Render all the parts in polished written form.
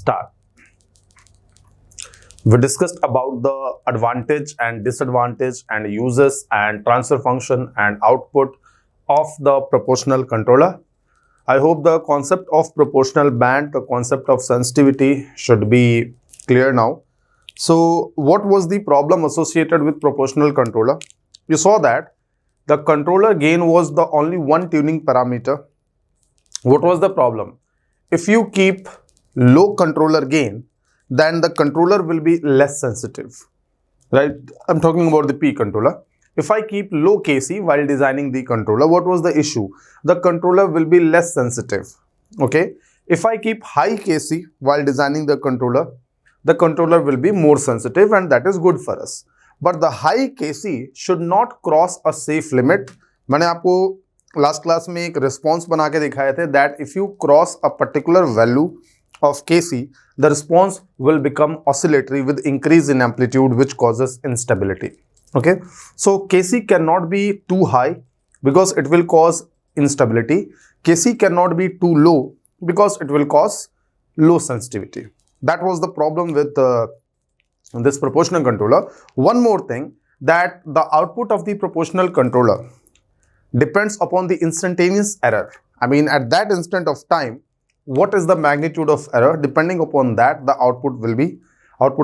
start. We discussed about the advantage and disadvantage and uses and transfer function and output of the proportional controller. I hope the concept of proportional band, the concept of sensitivity should be clear now. So what was the problem associated with proportional controller? You saw that the controller gain was the only one tuning parameter. What was the problem? If you keep low controller gain, then the controller will be less sensitive, right? I'm talking about the P controller. If I keep low Kc while designing the controller, what was the issue? The controller will be less sensitive, okay? If I keep high Kc while designing the controller will be more sensitive, and that is good for us. But the high Kc should not cross a safe limit. मैंने आपको last class में एक response बना के दिखाए थे that if you cross a particular value of Kc, the response will become oscillatory with increase in amplitude, which causes instability. Okay, so Kc cannot be too high because it will cause instability. Kc cannot be too low because it will cause low sensitivity. That was the problem with this proportional controller. One more thing, that the output of the proportional controller depends upon the instantaneous error. I mean, at that instant of time, what is the magnitude of error? Depending upon that, the output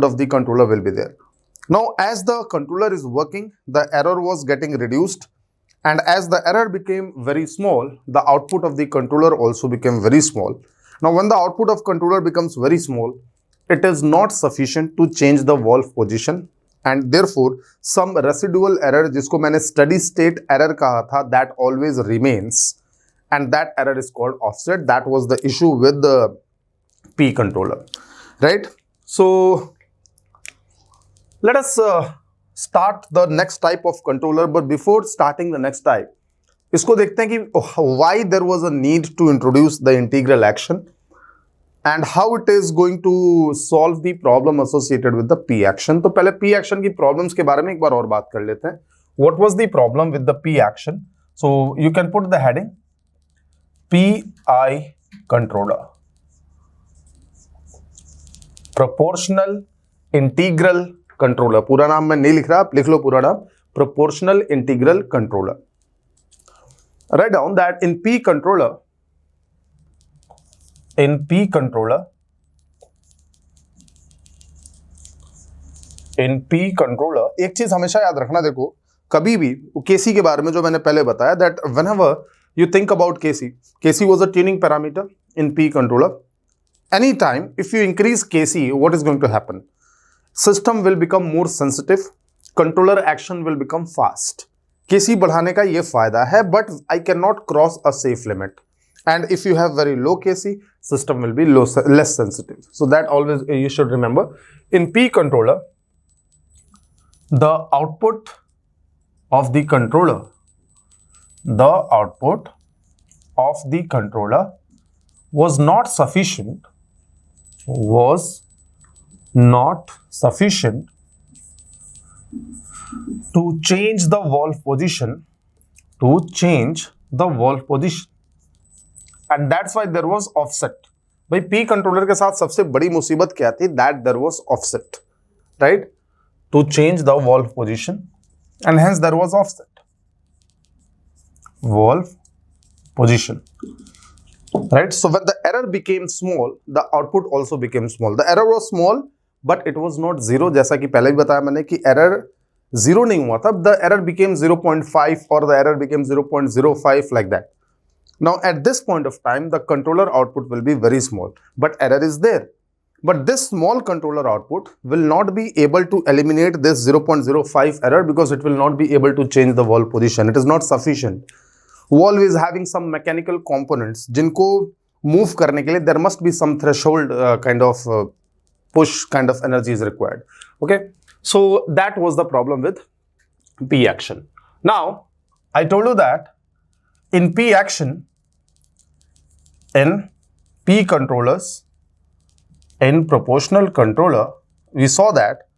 of the controller will be there. Now, as the controller is working, the error was getting reduced, and as the error became very small, the output of the controller also became very small. Now, when the output of controller becomes very small, it is not sufficient to change the valve position, and therefore some residual error, जिसको मैंने steady state error कहा था, that always remains, and that error is called offset. That was the issue with the P controller, right? So let us start the next type of controller, but before starting the next type, इसको देखते हैं कि why there was a need to introduce the integral action and how it is going to solve the problem associated with the P action. तो पहले P action की problems के बारे में एक बार और बात कर लेते हैं. What was the problem with the P action? So you can put the heading PI controller, proportional integral controller. पूरा नाम मैं नहीं लिख रहा, आप लिख लो पूरा नाम, proportional integral controller. Write down that in P controller, एक चीज हमेशा याद रखना, देखो कभी भी Kc के बारे में जो मैंने पहले बताया, that whenever you think about Kc was a tuning parameter in P controller. Anytime if you increase Kc, what is going to happen? System will become more sensitive, controller action will become fast. Kc बढ़ाने का ये फायदा है, but I cannot cross a safe limit. And if you have very low Kc, system will be less sensitive. So that always you should remember. In P controller, the output of the controller was not sufficient to change the valve position, and that's why there was offset. भाई P controller के साथ सबसे बड़ी मुसीबत क्या थी? That there was offset, right? To change the valve position, and hence there was offset. Valve position, right? So when the error became small, the output also became small. The error was small, but it was not zero. जैसा कि पहले भी बताया मैंने कि error zero नहीं हुआ था. The error became 0.5 or the error became 0.05 like that. Now at this point of time, the controller output will be very small, but error is there. But this small controller output will not be able to eliminate this 0.05 error because it will not be able to change the valve position. It is not sufficient. Valve is having some mechanical components जिनको move करने के लिए there must be some threshold kind of push kind of energy is required. Okay, so that was the problem with P action. Now I told you that in P action, in P controllers, in proportional controller, we saw that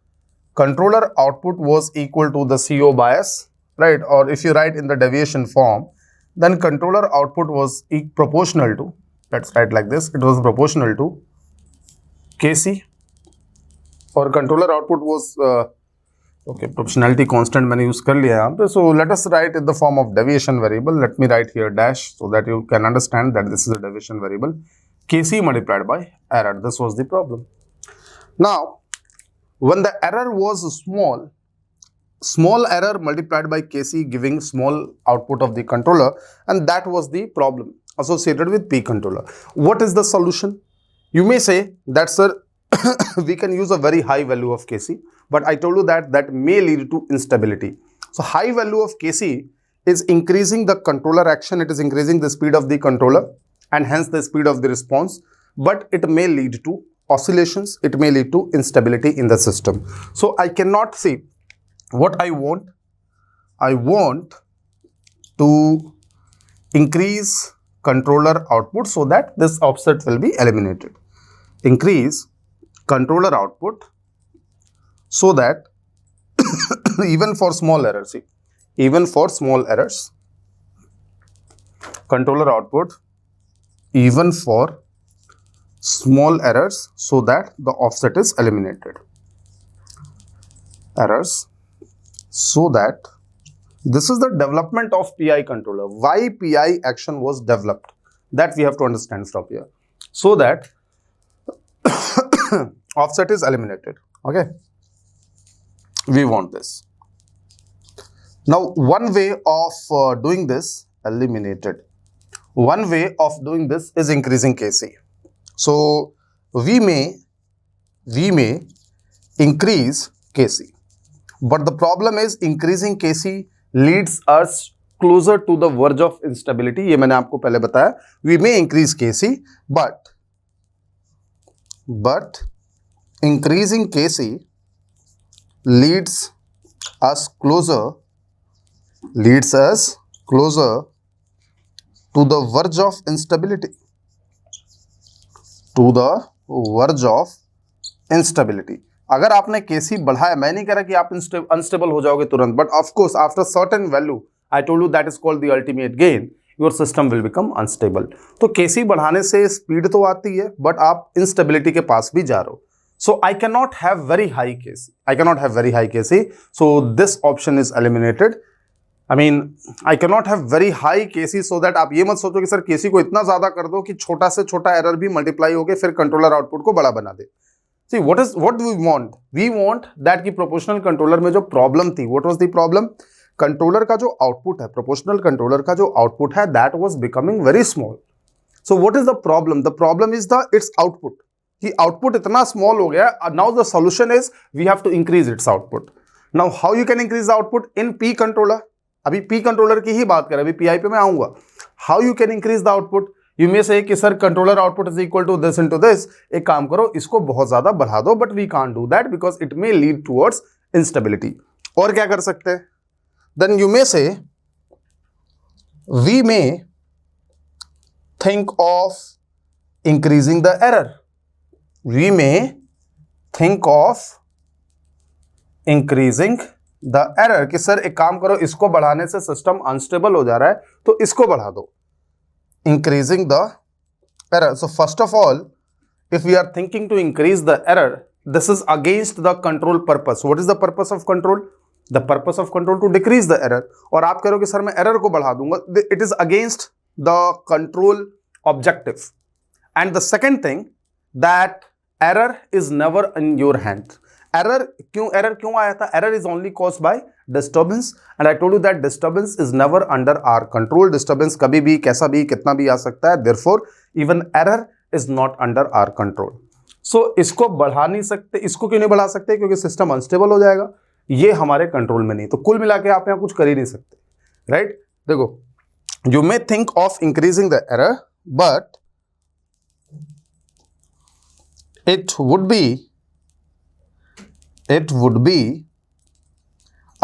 controller output was equal to the CO bias, right? Or if you write in the deviation form, then controller output was proportional to, let's write like this, it was proportional to KC और controller output was okay, proportionality constant मैंने use कर लिया यहाँ पे. So let us right in the form of deviation variable. Let me right here dash so that you can understand that this is a deviation variable. KC multiplied by error. This was the problem. Now, when the error was small error multiplied by KC giving small output of the controller, and that was the problem associated with P controller. What is the solution? You may say that, sir, we can use a very high value of KC, but I told you that may lead to instability. So high value of KC is increasing the controller action, it is increasing the speed of the controller and hence the speed of the response, but it may lead to oscillations, it may lead to instability in the system. So I cannot see what I want. I want to increase controller output so that this offset will be eliminated. Increase controller output so that even for small errors, see, even for small errors, controller output even for small errors so that the offset is eliminated. Errors so that this is the development of PI controller. Why PI action was developed, that we have to understand from here, so that offset is eliminated. Okay, we want this. Now one way of doing this, eliminated, one way of doing this is increasing KC. So we may increase KC, but the problem is increasing KC leads us closer to the verge of instability. ये मैंने आपको पहले बताया. We may increase KC, but increasing KC leads us closer to the verge of instability. To the verge of instability. अगर आपने KC बढ़ाया, मैं नहीं कह रहा कि आप अनस्टेबल हो जाओगे तुरंत, but of course after certain value, I told you that is called the ultimate gain, your system will become unstable. तो KC बढ़ाने से स्पीड तो आती है, बट आप इंस्टेबिलिटी के पास भी जा रहे हो. So I can not have very high KC, so this option is eliminated. I mean I can not have very high KC so that आप ये मत सोचो कि सर KC को इतना ज्यादा कर दो कि छोटा से छोटा एरर भी मल्टीप्लाई होके फिर कंट्रोलर आउटपुट को बड़ा बना दे. See, what do we want? We want that कि प्रोपोर्शनल कंट्रोलर में जो प्रॉब्लम थी, what was the problem? Controller का जो आउटपुट है, प्रोपोर्शनल कंट्रोलर का जो आउटपुट है, that was becoming very small. So what is the problem? The problem is its output. कि आउटपुट इतना स्मॉल हो गया. Now the solution is we have to increase its output. Now how you can increase the output in P controller? अभी P controller की ही बात करें, अभी PI पे मैं आऊंगा. How you can increase the output? You may say कि sir controller output is equal to this into this. एक काम करो, इसको बहुत ज्यादा बढ़ा दो, but we can't do that because it may lead towards instability. और क्या कर सकते हैं? Then you may say we may think of increasing the error. We may think of increasing the error कि सर एक काम करो, इसको बढ़ाने से सिस्टम अनस्टेबल हो जा रहा है, तो इसको बढ़ा दो. Increasing the error. So first of all, if we are thinking to increase the error, this is against the control purpose. What is the purpose of control? The purpose of control to decrease the error. और आप कह रहे हो कि sir मैं error को बढ़ा दूंगा. It is against the control objective. And the second thing, that error is never in your hand. Error क्यों आया था? Error is only caused by disturbance, and I told you that disturbance is never under our control. Disturbance कभी भी, कैसा भी, कितना भी आ सकता है. Therefore, even error is not under our control. So इसको बढ़ा नहीं सकते. इसको क्यों नहीं बढ़ा सकते? क्योंकि सिस्टम अनस्टेबल हो जाएगा. ये हमारे कंट्रोल में नहीं. तो कुल मिला के आप यहाँ कुछ कर ही नहीं सकते, राइट? देखो, you may think of increasing the error, but it would be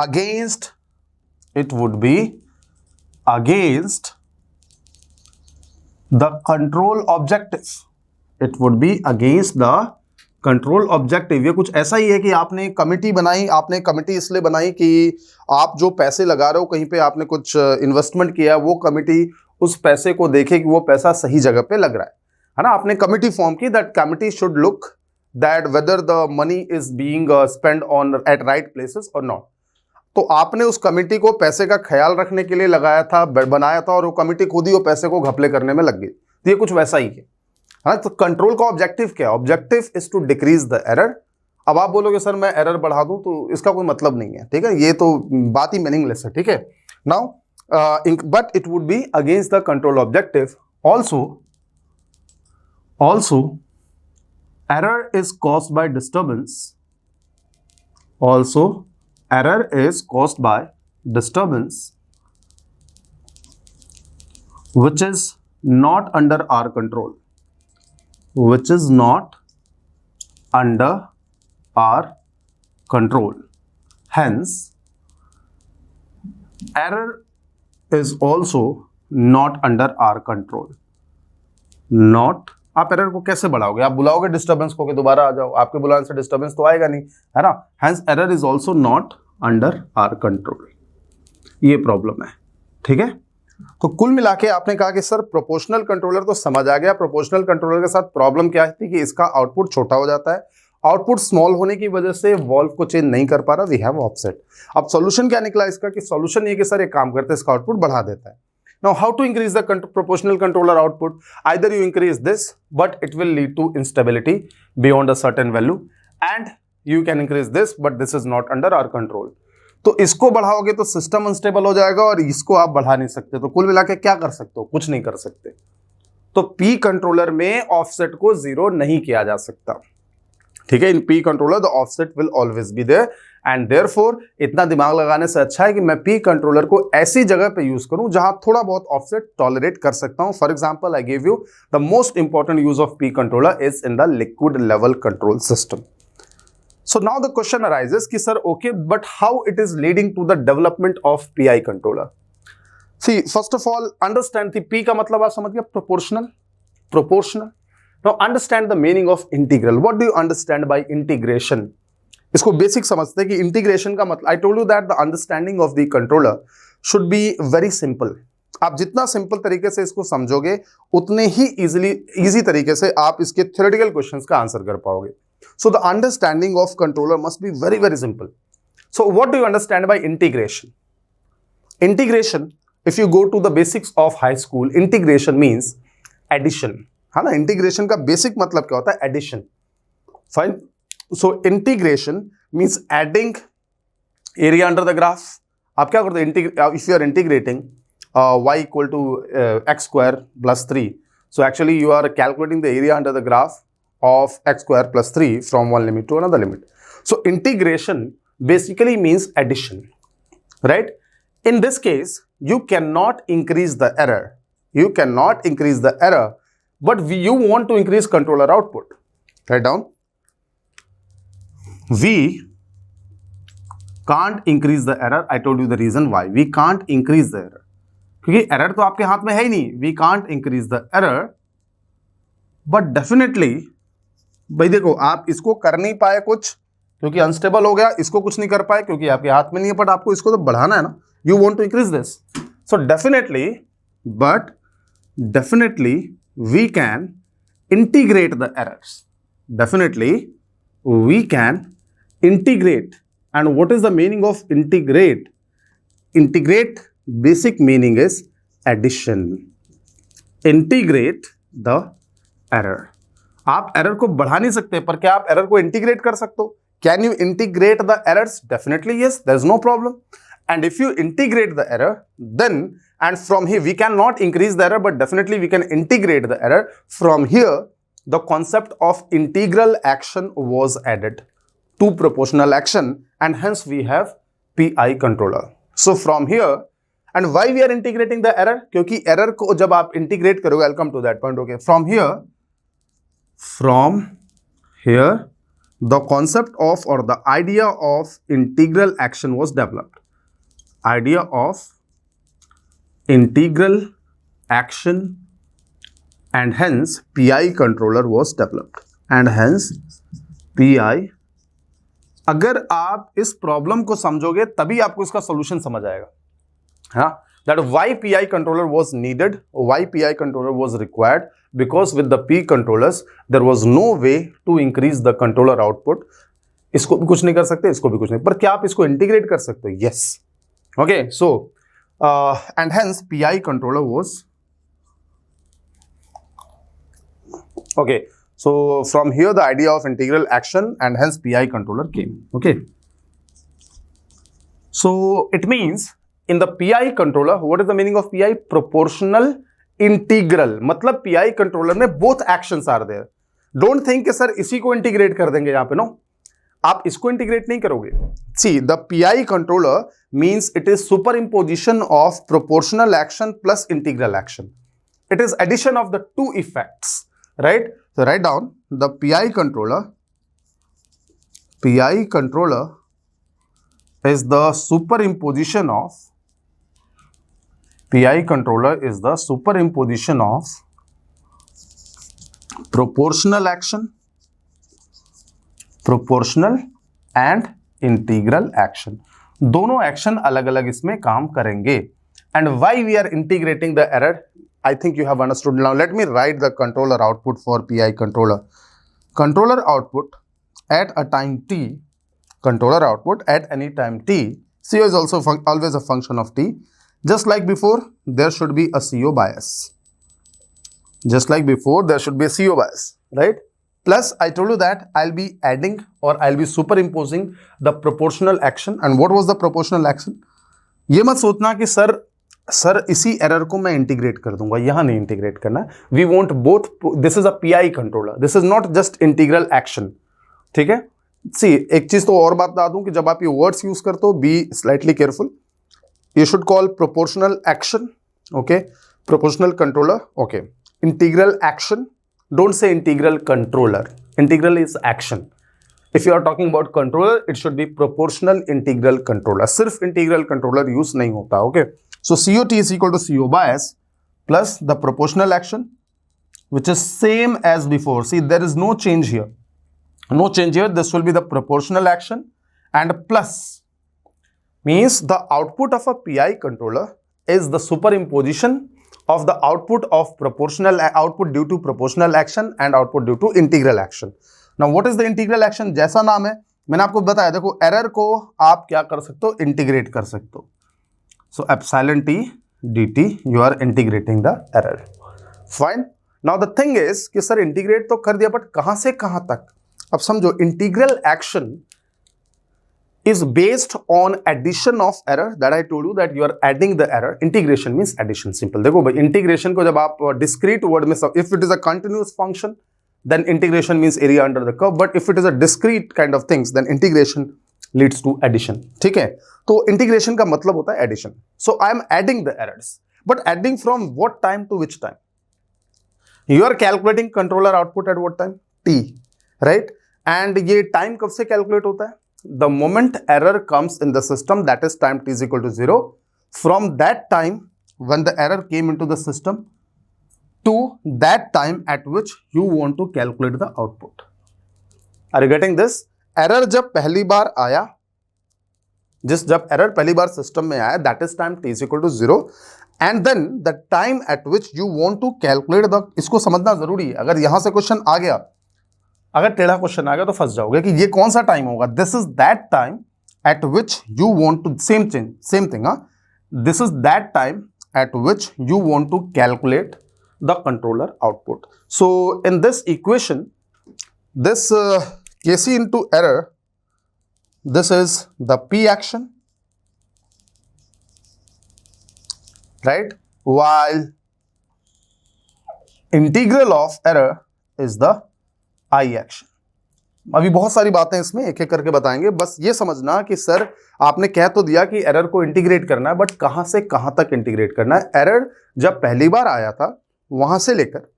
against the control objective. It would be against the control objective. ये कुछ ऐसा ही है कि आपने कमिटी बनाई. आपने कमिटी इसलिए बनाई कि आप जो पैसे लगा रहे हो, कहीं पे आपने कुछ इन्वेस्टमेंट किया, वो कमिटी उस पैसे को देखे कि वो पैसा सही जगह पे लग रहा है ना. आपने कमिटी फॉर्म की. That committee should look that whether the money is being spent on at right places or not. तो आपने उस कमिटी को पैसे का ख्याल रखने के लिए लगाया था, बनाया था, और वो कमिटी खुद ही वो पैसे को घपले करने में लग गई। तो ये कुछ वैसा ही है। हाँ, तो कंट्रोल का ऑब्जेक्टिव क्या है? Objective is to decrease the error. अब आप बोलोगे सर मैं एरर बढ़ा दूं, तो इसका कोई मतलब नहीं है, ठीक है, ये तो बात ही मीनिंगलेस है, ठीक है। Now but it would be against the control objective. also error is caused by disturbance. Also error is caused by disturbance which is not under our control, which is not under our control. Hence error is also not under our control. Not, आप error को कैसे बढ़ाओगे? आप बुलाओगे disturbance को कि दोबारा आ जाओ, आपके बुलाने से डिस्टर्बेंस तो आएगा नहीं, है ना। Hence error is also not under our control. ये प्रॉब्लम है, ठीक है। तो कुल मिला के आपने कहा कि सर प्रोपोर्शनल कंट्रोलर तो समझ आ गया। प्रोपोर्शनल कंट्रोलर के साथ प्रॉब्लम क्या थी कि इसका आउटपुट छोटा हो जाता है। आउटपुट स्मॉल होने की वजह से वॉल्व को चेंज नहीं कर पा रहा, वी हैव ऑफसेट। अब सॉल्यूशन क्या निकला इसका कि सॉल्यूशन ये कि सर एक काम करते हैं, इसका आउटपुट बढ़ा देता है। Now, how to increase the proportional controller output? Either you increase this, but it will lead to instability beyond a certain value, and you can increase this, but this is not under our control. तो इसको बढ़ाओगे तो system unstable हो जाएगा, और इसको आप बढ़ा नहीं सकते। तो कुल मिला के क्या कर सकते हो? कुछ नहीं कर सकते। तो पी कंट्रोलर में ऑफसेट को जीरो नहीं किया जा सकता, ठीक है। In P controller the offset will always be there, and therefore इतना दिमाग लगाने से अच्छा है कि मैं पी कंट्रोलर को ऐसी जगह पे यूज करूं जहां थोड़ा बहुत ऑफसेट टॉलरेट कर सकता हूं। For example, I give you the most important use of P controller is in the liquid level control system. So now the question arises कि sir okay, but how it is leading to the development of PI controller? See, first of all understand the P का मतलब आप समझ गए, proportional. Now understand the meaning of integral. What do you understand by integration? इसको basic समझते हैं कि integration का मतलब, I told you that the understanding of the controller should be very simple. आप जितना सिंपल तरीके से इसको समझोगे उतने ही इजी तरीके से आप इसके थ्योरेटिकल क्वेश्चंस का आंसर कर पाओगे। So the understanding of controller must be very very simple. So what do you understand by integration? Integration, if you go to the basics of high school, integration means addition, है ना। Integration का basic मतलब क्या होता है? Addition. Fine. So integration means adding area under the graph. आप क्या करते हो? If you are integrating y equal to x square plus 3, so actually you are calculating the area under the graph of x square plus 3 from one limit to another limit. So integration basically means addition, right? In this case, you cannot increase the error. You cannot increase the error, but you want to increase controller output. Write down. We can't increase the error. I told you the reason why. We can't increase the error. क्योंकि error तो आपके हाथ में है ही नहीं. We can't increase the error, but definitely, भाई देखो, आप इसको कर नहीं पाए कुछ क्योंकि अनस्टेबल हो गया, इसको कुछ नहीं कर पाए क्योंकि आपके हाथ में नहीं है, बट आपको इसको तो बढ़ाना है ना. You want to increase this. So definitely, but definitely we can integrate the errors. Definitely we can integrate. And what is the meaning of integrate? Integrate, basic meaning is addition. Integrate the error. आप error को बढ़ा नहीं सकते, पर क्या आप error को integrate कर सकते हो? Can you integrate the errors? Definitely yes, there's no problem. And if you integrate the error, then, and from here we cannot increase the error, but definitely we can integrate the error. From here, the concept of integral action was added to proportional action, and hence we have PI controller. So from here, and why we are integrating the error? क्योंकि error को जब आप integrate करोगे, I'll come to that point. Okay, from here, the concept of, or the idea of integral action was developed. Idea of integral action, and hence PI controller was developed, and hence PI. अगर आप इस problem को समझोगे तभी आपको इसका solution समझ आएगा. हाँ, that why PI controller was needed, why PI controller was required, because with the P controllers there was no way to increase the controller output. इसको भी कुछ नहीं कर सकते, इसको भी कुछ नहीं, पर क्या आप इसको इंटीग्रेट कर सकते हो? Yes. Okay, so and hence PI controller was okay. So from here the idea of integral action and hence PI controller came. Okay. So it means in the PI controller, what is the meaning of PI? Proportional integral. मतलब PI controller में both actions are there. Don't think कि sir इसी को integrate कर देंगे यहाँ पे, no, आप इसको इंटीग्रेट नहीं करोगे. See, the PI controller means it is superimposition of proportional action plus integral action. It is addition of the two effects, right? So write down the PI controller. PI controller is the superimposition of PI controller is the superimposition of proportional action, proportional and integral action. दोनों action अलग अलग इसमें काम करेंगे. And why we are integrating the error? I think you have understood. Now let me write the controller output for PI controller. Controller output at a time t, controller output at any time t. CO is also always a function of t. Just like before, there should be a CO bias. Just like before, there should be a CO bias, right? Plus, I told you that I'll be adding or I'll be superimposing the proportional action. And what was the proportional action? ये मत सोचना कि sir इसी error को मैं integrate कर दूंगा, यहां नहीं इंटीग्रेट करना. We want both. This is a PI controller, this is not just integral action. ठीक है. सी, एक चीज तो और बात बता दूं कि जब आप ये वर्ड्स यूज करते हो, be slightly careful. You should call proportional action, okay? Proportional controller, okay? Integral action, don't say integral controller. Integral is action. If you are talking about controller, it should be proportional integral controller. सिर्फ integral controller use नहीं होता, okay? So COT is equal to CO bias plus the proportional action, which is same as before. See, there is no change here. No change here. This will be the proportional action and plus means the output of a PI controller is the superimposition of the output of proportional output due to proportional action and output due to integral action. Now what is the integral action? जैसा नाम है, मैंने आपको बताया, देखो error को आप क्या कर सकते हो? इंटीग्रेट कर सकते हो. So epsilon t dt, you are integrating the error. Fine. Now the thing is कि सर इंटीग्रेट तो कर दिया, बट कहां से कहां तक? अब समझो, integral action is based on addition of error that I told you that you are adding the error. Integration means addition. Simple. देखो भाई, integration को जब आप discrete word में, if it is a continuous function, then integration means area under the curve. But if it is a discrete kind of things, then integration leads to addition. ठीक है? तो integration का मतलब होता है addition. So I am adding the errors. But adding from what time to which time? You are calculating controller output at what time? T. Right? And ये time कब से calculate होता है? The moment error comes in the system, that is time t is equal to 0, from that time when the error came into the system to that time at which you want to calculate the output. Are you getting this? Error जब पहली बार आया, जब error पहली बार system में आया, that is time t is equal to 0, and then the time at which you want to calculate the, इसको समझना जरूरी है. अगर यहां से क्वेश्चन आ गया, अगर टेढ़ा क्वेश्चन आ गया तो फंस जाओगे कि ये कौन सा टाइम होगा. This is that time at which you want to, same thing, this is that time at which you want to calculate the controller output. So in this equation, this Kc into error, this is the P action, right? While integral of error is the I action. अभी बहुत सारी बातें इसमें एक एक करके बताएंगे. बस ये समझना कि सर आपने कह तो दिया कि एरर को इंटीग्रेट करना है, बट कहां से कहां तक इंटीग्रेट करना है. एरर जब पहली बार आया था वहां से लेकर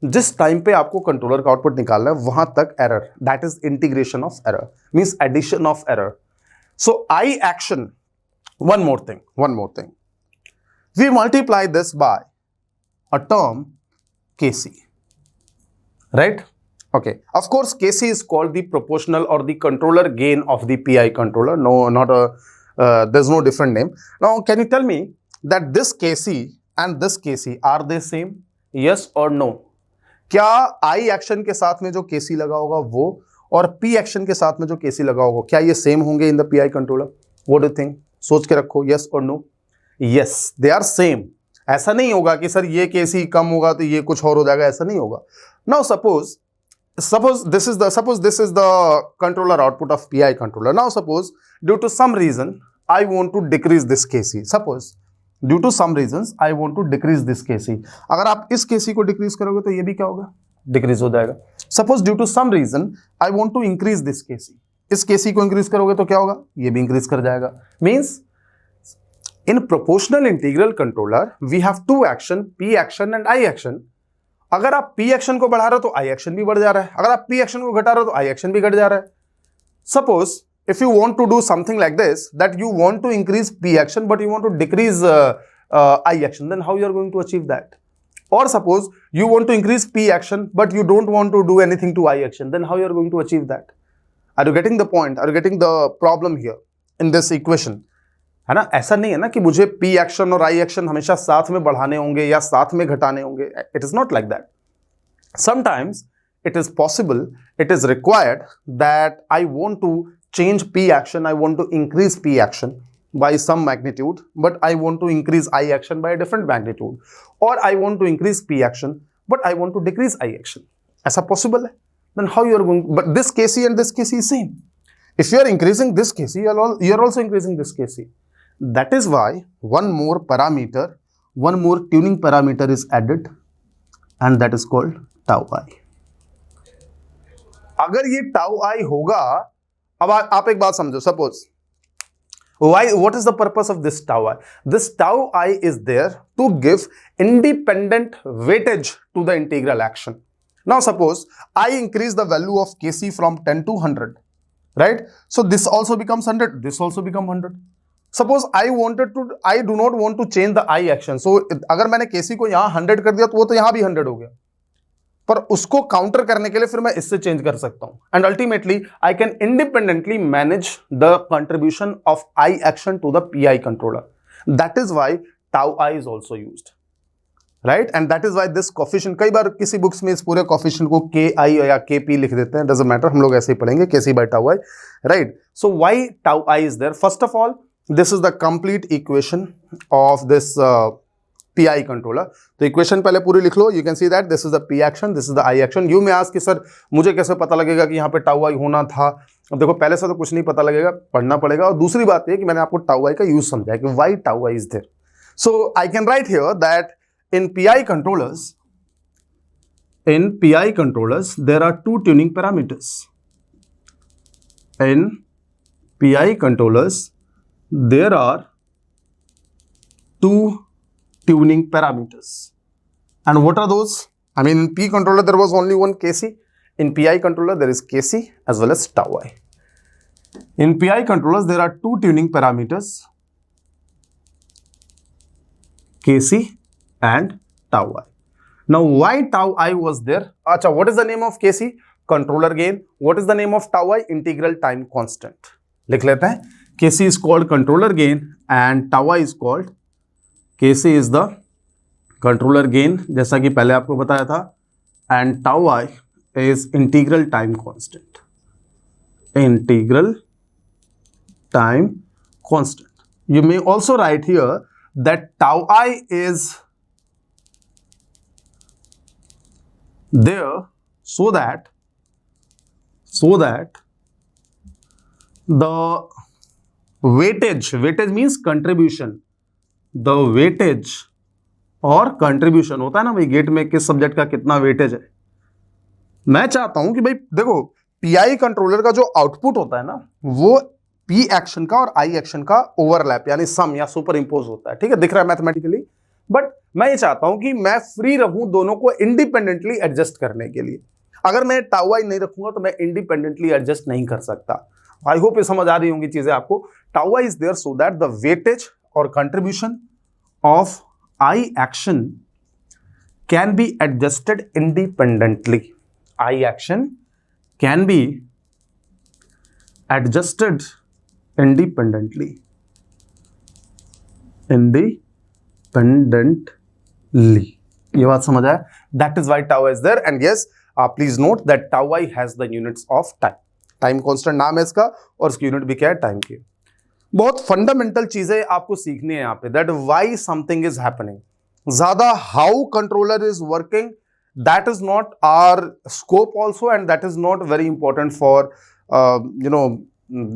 जिस टाइम पे आपको कंट्रोलर का आउटपुट निकालना है वहां तक error, that is integration of error, means addition of error. So I action, one more thing, we multiply this by a term Kc, right? Okay, of course Kc is called the proportional or the controller gain of the PI controller. No, not a there's no different name. Now can you tell me that this Kc and this Kc, are they same? Yes or no? क्या आई action के साथ में जो केसी लगा होगा वो और P action के साथ में जो केसी लगा होगा क्या ये सेम होंगे in the PI controller? What do you think? सोच के रखो, यस और no. Yes, they are same. ऐसा नहीं होगा कि सर ये केसी कम होगा तो ये कुछ और हो जाएगा, ऐसा नहीं होगा। Now suppose this is the controller output of PI controller. Now suppose due to some reason I want to decrease this Kc. Suppose due to some reasons I want to decrease this Kc. अगर आप इस Kc को decrease करोगे तो ये भी क्या होगा? डिक्रीज हो जाएगा। Suppose due to some reason I want to increase this Kc. इस Kc को इंक्रीज करोगे तो क्या होगा? ये भी इंक्रीज कर जाएगा। Means in proportional integral controller we have two action, P action and I action. अगर आप P एक्शन को बढ़ा रहे हो तो I एक्शन भी बढ़ जा रहा है, अगर आप P एक्शन को घटा रहे हो तो I एक्शन भी घट जा रहा है। Suppose if you want to do something like this that you want to increase P action but you want to decrease I action, then how you are going to achieve that? और suppose you want to increase P action but you don't want to do anything to I action, then how you are going to achieve that? Are you getting the point? Are you getting the problem here in this equation? है ना, ऐसा नहीं है ना कि मुझे P action और I action हमेशा साथ में बढ़ाने होंगे या साथ में घटाने होंगे। It is not like that. Sometimes it is possible, it is required that I want to change P action, I want to increase P action by some magnitude, but I want to increase I action by a different magnitude, or I want to increase P action, but I want to decrease I action. ऐसा possible है? Then how you are going? But this Kc and this Kc is same. If you are increasing this Kc, you are also increasing this Kc. That is why one more parameter, one more tuning parameter is added, and that is called tau I. अगर ये tau I होगा, अब आप एक बात समझो, suppose what is the purpose of this tau I? This tau I is there to give independent weightage to the integral action. Now suppose I increase the value of Kc from 10 to 100, right? So this also becomes 100, this also become 100. Suppose I do not want to change the I action. So अगर मैंने Kc को यहां 100 कर दिया तो वो तो यहां भी 100 हो गया, पर उसको काउंटर करने के लिए फिर मैं इससे चेंज कर सकता हूं, and ultimately I can independently manage the contribution of I action to the PI controller. That is why tau I is also used, right? And that is why this coefficient, कई बार किसी books में इस पूरे coefficient को के आई या के पी लिख देते हैं, डजंट मैटर, हम लोग ऐसे ही पढ़ेंगे K C by tau I, right? So why tau I is there? First of all this is the complete equation of this PI controller. तो इक्वेशन पहले पूरी लिख लो। You can see that this is the P action, this is the I action. You may ask कि sir मुझे कैसे पता लगेगा कि यहाँ पे टाउ आई होना था? अब देखो पहले से तो कुछ नहीं पता लगेगा, पढ़ना पड़ेगा। और दूसरी बात ये कि मैंने आपको टाउ आई का यूज समझाया कि why tau I is there. So I can write here that in PI controllers there are two tuning parameters. In PI controllers there are two tuning parameters. And what are those? I mean, in P controller there was only one Kc. In PI controller there is Kc as well as tau I. In PI controllers there are two tuning parameters, Kc and tau I. Now why tau I was there? Acha, what is the name of Kc? Controller gain. What is the name of tau I? Integral time constant. लिख लेते हैं। Kc is called controller gain and tau I is called, Kc is the controller gain जैसा कि पहले आपको बताया था, and tau I is integral time constant. Integral time constant. You may also write here that tau I is there so that the weightage means contribution, the weightage और contribution होता है ना भाई, गेट में किस सब्जेक्ट का कितना weightage है। मैं चाहता हूं कि भाई देखो पीआई कंट्रोलर का जो आउटपुट होता है ना वो पी एक्शन का और आई एक्शन का ओवरलैप यानी सम या सुपर इंपोज होता है, ठीक है, दिख रहा है मैथमेटिकली। बट मैं ये चाहता हूं कि मैं फ्री रहूं दोनों को इंडिपेंडेंटली एडजस्ट करने के लिए। अगर मैं टाउ आई नहीं रखूंगा तो मैं इंडिपेंडेंटली एडजस्ट नहीं कर सकता। आई होप ये समझ आ रही होंगी चीजें आपको। Tau I is there so that the weightage or contribution of I action can be adjusted independently. I action can be adjusted independently. ये बात समझ आया? That is why tau is there and yes please note that tau I has the units of time. Time constant नाम है इसका और इसकी unit भी क्या है? टाइम की. बहुत फंडामेंटल चीजें आपको सीखनी है यहाँ पे, that why something is happening. ज्यादा how controller is working, that is not our scope also and that is not very important for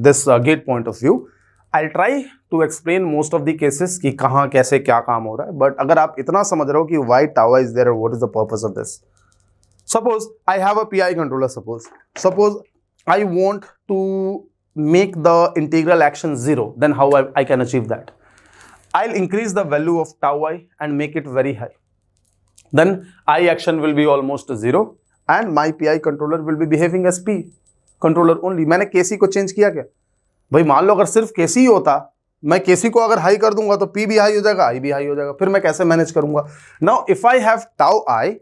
this GATE point of view. I try to explain most of the cases कि कहाँ कैसे क्या काम हो रहा है, but अगर आप इतना समझ रहे हो कि why tau is there, what is the purpose of this. Suppose I have a PI controller. Suppose I want to make the integral action 0, then how I can achieve that? I'll increase the value of tau I and make it very high. Then I action will be almost 0 and my PI controller will be behaving as P controller only. मैंने KC को change किया क्या? भाई मान लो अगर सिर्फ KC ही होता, मैं KC को अगर हाई कर दूंगा तो P भी हाई हो जाएगा, I भी हाई हो जाएगा, फिर मैं कैसे मैनेज करूंगा? Now if I have tau I,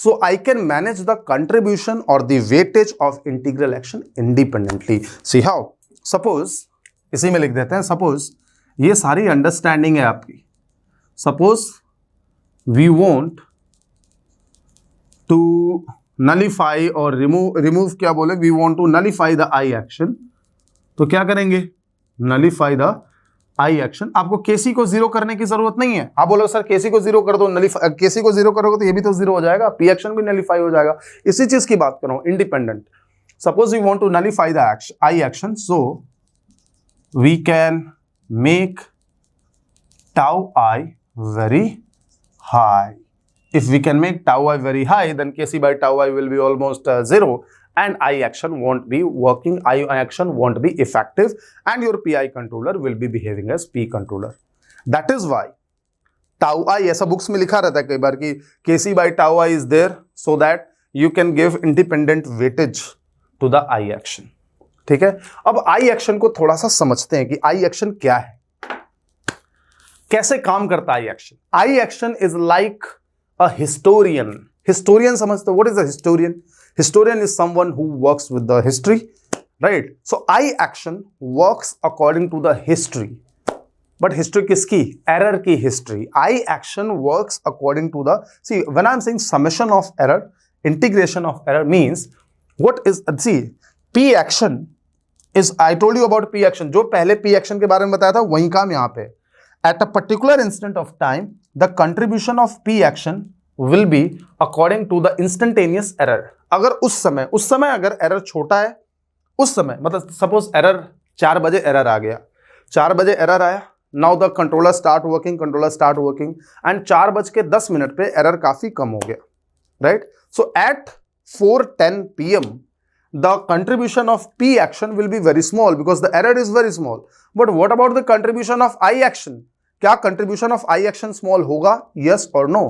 so I can manage the contribution or the weightage of integral action independently. See how? Suppose इसी में लिख देते हैं, suppose ये सारी अंडरस्टैंडिंग है आपकी. Suppose we want to nullify or remove क्या बोले? We want to nullify the I action. तो क्या करेंगे? Nullify the I action. आपको केसी को जीरो करने की जरूरत नहीं है. आप बोलो सर केसी को जीरो कर दो, केसी को जीरो करोगे तो ये भी तो जीरो हो जाएगा, पी एक्शन भी नलिफाई हो जाएगा. इसी चीज की बात कर रहा हूं, independent. Suppose we want to nullify the I action, so we can make tau I very high. If we can make tau I very high, then KC by tau I will be almost zero and I action won't be working, I action won't be effective and your PI controller will be behaving as P controller. That is why tau I, ऐसा books में लिखा रहता है कई बार कि KC by tau I is there so that you can give independent weightage to the I action. ठीक है, अब I action को थोड़ा सा समझते हैं कि I action क्या है, कैसे काम करता है I action. I action is like a historian. Historian समझते हो? What is a historian? Historian is someone who works with the history, right? So I action works according to the history. But history किसकी? Error की history. I action works according to the, see, when I'm saying summation of error, integration of error means what is, see, P action is, I told you about P action. जो पहले P action के बारे में बताया था वही काम यहाँ पे. At a particular instant of time, the contribution of P action will be according to the instantaneous error. अगर उस समय अगर एरर छोटा है, उस समय मतलब सपोज एरर 4 बजे एरर आ गया, 4 बजे एरर आया, now the controller start working and 4:10 पे एरर काफी कम हो गया, right? So at 4:10 PM the contribution of P action will be very small because the error is very small. But what about the contribution of I action? क्या contribution of I action small होगा? Yes or no?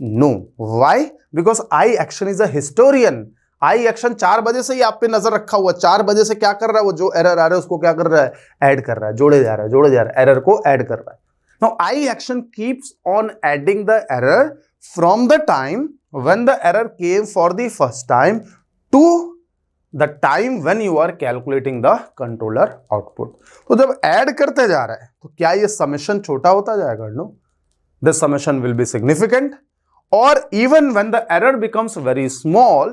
No. Why? Because I action is a historian. I action 4 बजे से ही आप पे नजर रखा हुआ, 4 बजे से क्या कर रहा है वो, जो एरर आ रहा है उसको क्या कर रहा है? ऐड कर रहा है, जोड़े जा रहा है, एरर को ऐड कर रहा है. Now I action keeps on adding the error from the time when the error came for the first time to the time when you are calculating the controller output. तो जब add करते जा रहा है तो क्या ये समेशन छोटा होता जाएगा? No. The summation will be significant. Or even when the error becomes very small,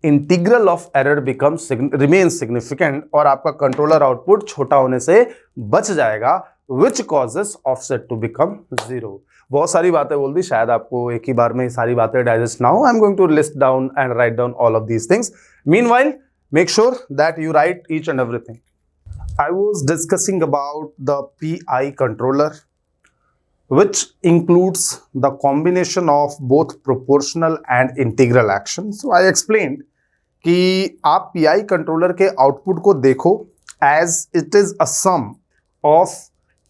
integral of error remains significant और आपका controller output छोटा होने से बच जाएगा, which causes offset to become 0. बहुत सारी बातें बोल दी, शायद आपको एक ही बार में सारी बातें डाइजेस्ट ना हो. I'm going to list down and write down all of these things. Meanwhile, make sure that you write each and everything. I was discussing about the PI controller, which includes the combination of both proportional and integral action. So I explained कि आप PI controller के output को देखो as it is a sum of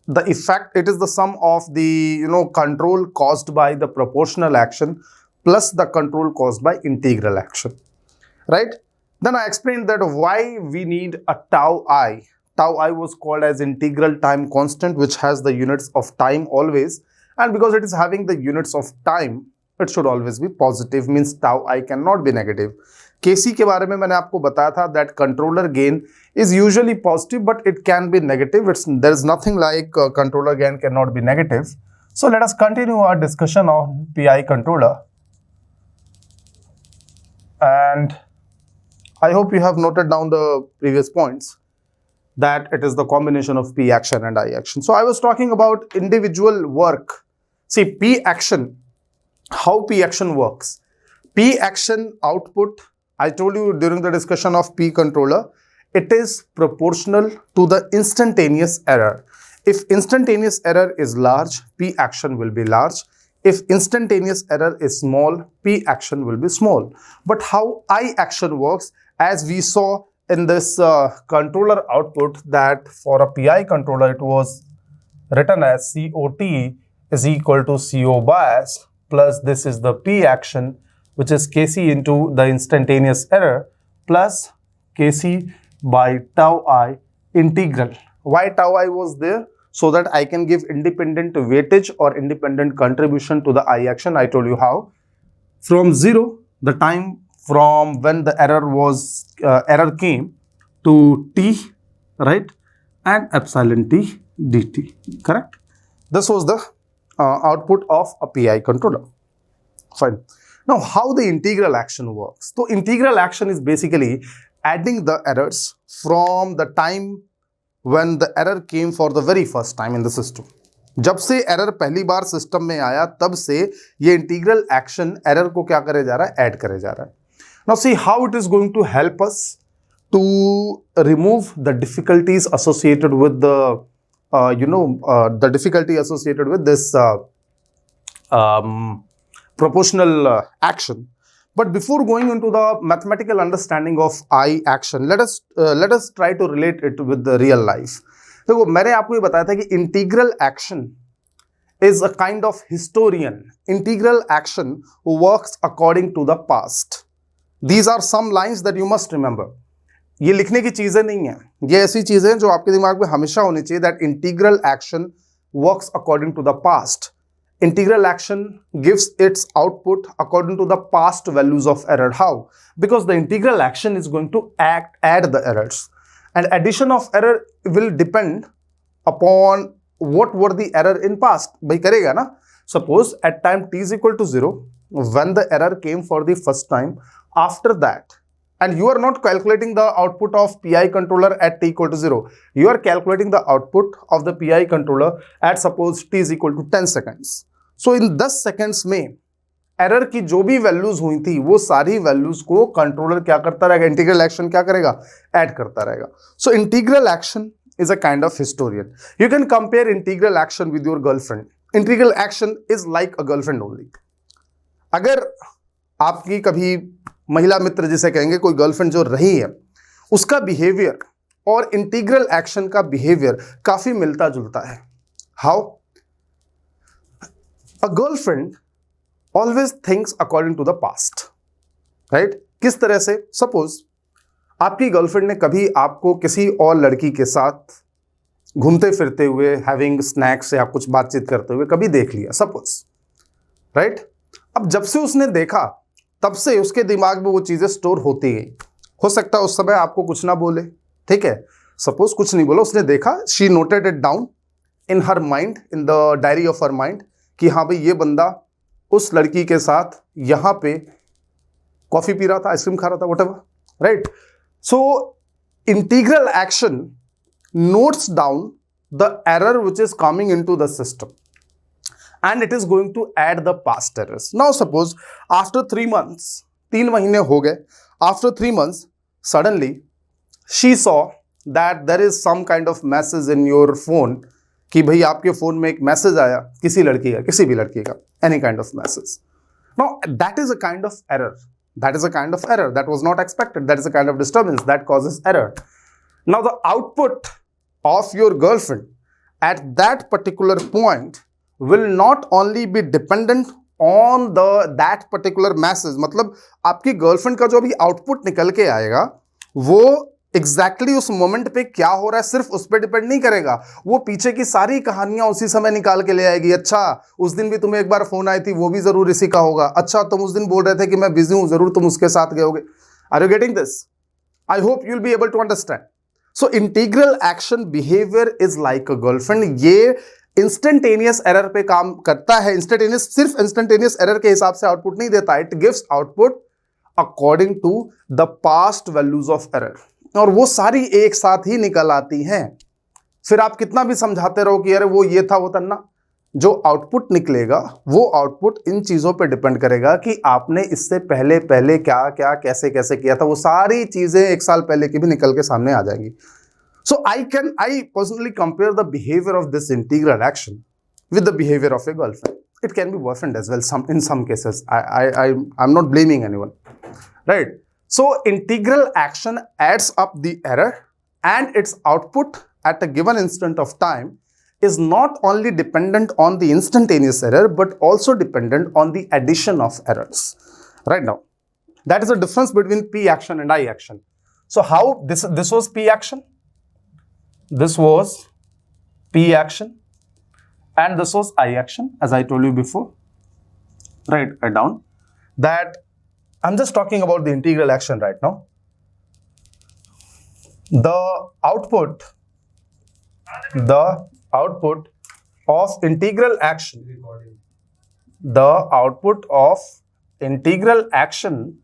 the effect, it is the sum of the control caused by the proportional action plus the control caused by integral action, right? Then I explained that why we need a tau I. Tau I was called as integral time constant, which has the units of time always, and because it is having the units of time, it should always be positive, means tau I cannot be negative. KC के बारे में मैंने आपको बताया था that controller gain is usually positive but it can be negative. There is nothing like controller gain cannot be negative. So let us continue our discussion on PI controller. And I hope you have noted down the previous points that it is the combination of P action and I action. So I was talking about individual work. See, P action, how P action works. P action output, I told you during the discussion of P controller, it is proportional to the instantaneous error. If instantaneous error is large, P action will be large. If instantaneous error is small, P action will be small. But how I action works, as we saw in this controller output, that for a PI controller it was written as COT is equal to CO bias plus this is the P action, which is Kc into the instantaneous error plus Kc by tau I integral. Why tau I was there? So that I can give independent weightage or independent contribution to the I action. I told you how. From 0, the time from when the error came, to t, right, and epsilon t dt, correct? This was the output of a PI controller. Fine. Now, how the integral action works? So, integral action is basically adding the errors from the time when the error came for the very first time in the system. जब से error पहली बार system में आया तब से ये integral action error को क्या करे जा रहा है, ऐड करे जा रहा है. Now see how it is going to help us to remove the difficulties associated with the difficulty associated with this proportional action. But before going into the mathematical understanding of I action, let us try to relate it with the real life. देखो, मैंने आपको ये बताया था कि integral action is a kind of historian. Integral action works according to the past. These are some lines that you must remember. ये लिखने की चीजें नहीं है, ये ऐसी चीजें जो आपके दिमाग में हमेशा होनी चाहिए. That integral action works according to the past. Integral action gives its output according to the past values of error. How? Because the integral action is going to add the errors, and addition of error will depend upon what were the error in past. भाई करेगा ना? Suppose at time t is equal to 0, when the error came for the first time, after that, and you are not calculating the output of PI controller at t equal to 0. You are calculating the output of the PI controller at suppose t is equal to 10 seconds. So in 10 seconds में error की जो भी values हुई थी वो सारी values को controller क्या करता रहेगा, integral action क्या करेगा, add करता रहेगा. So integral action is a kind of historian. You can compare integral action with your girlfriend. Integral action is like a girlfriend only. अगर आपकी कभी महिला मित्र जिसे कहेंगे, कोई गर्लफ्रेंड जो रही है, उसका बिहेवियर और इंटीग्रल एक्शन का बिहेवियर काफी मिलता जुलता है. How? A girlfriend always thinks according to the past, right? किस तरह से? सपोज आपकी गर्लफ्रेंड ने कभी आपको किसी और लड़की के साथ घूमते फिरते हुए, हैविंग स्नैक्स या कुछ बातचीत करते हुए कभी देख लिया, सपोज, राइट? अब जब से उसने देखा तब से उसके दिमाग में वो चीजें स्टोर होती गई. हो सकता है उस समय आपको कुछ ना बोले, ठीक है, सपोज कुछ नहीं बोला, उसने देखा, she noted it down in her mind, in the diary of her mind, कि हाँ भाई ये बंदा उस लड़की के साथ यहाँ पे कॉफी पी रहा था, आइसक्रीम खा रहा था, whatever, right? So integral action notes down the error which is coming into the system, and it is going to add the past errors. Now suppose after 3 months, 3 महीने हो गए, after 3 months suddenly she saw that there is some kind of message in your phone, कि भाई आपके phone में एक message आया किसी लड़की का, किसी भी लड़की का, any kind of message. Now that is a kind of error. That is a kind of error that was not expected. That is a kind of disturbance that causes error. Now the output of your girlfriend at that particular point will not only be dependent on that particular message. मतलब आपकी girlfriend का जो भी output निकल के आएगा वो exactly उस मोमेंट पे क्या हो रहा है सिर्फ उस पर डिपेंड नहीं करेगा, वो पीछे की सारी कहानियां उसी समय निकाल के ले आएगी. अच्छा उस दिन भी तुम्हें एक बार फोन आई थी, वो भी जरूर इसी का होगा. अच्छा तुम उस दिन बोल रहे थे कि मैं बिजी हूं, जरूर तुम उसके साथ गए होगे. Are you getting this? I hope you will be able to understand. So integral action behaviour is like a girlfriend. ये इंस्टेंटेनियस एरर पे काम करता है, इंस्टेंटेनियस सिर्फ इंस्टेंटेनियस एरर के हिसाब से आउटपुट नहीं देता, it gives output according to the past values of error, और वो सारी एक साथ ही निकल आती हैं। फिर आप कितना भी समझाते रहो कि अरे वो ये था वो था ना, जो आउटपुट निकलेगा वो आउटपुट इन चीजों पे डिपेंड करेगा कि आपने इससे पहले पहले क्या क्या कैसे कैसे किया था, वो सारी चीजें एक साल पहले की भी निकल के सामने आ जाएंगी। So I personally compare the behavior of this integral action with the behavior of a girlfriend. It can be boyfriend as well. In some cases, I'm not blaming anyone, right? So integral action adds up the error, and its output at a given instant of time is not only dependent on the instantaneous error, but also dependent on the addition of errors. Right now, that is the difference between P action and I action. So how this was P action. This was P action and this was I action, as I told you before. Write down that I'm just talking about the integral action right now. The output of integral action, the output of integral action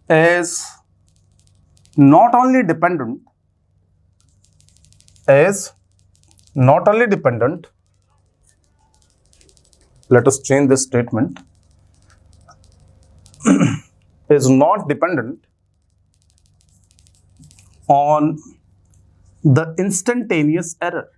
is not only dependent let us change this statement, is not dependent on the instantaneous error.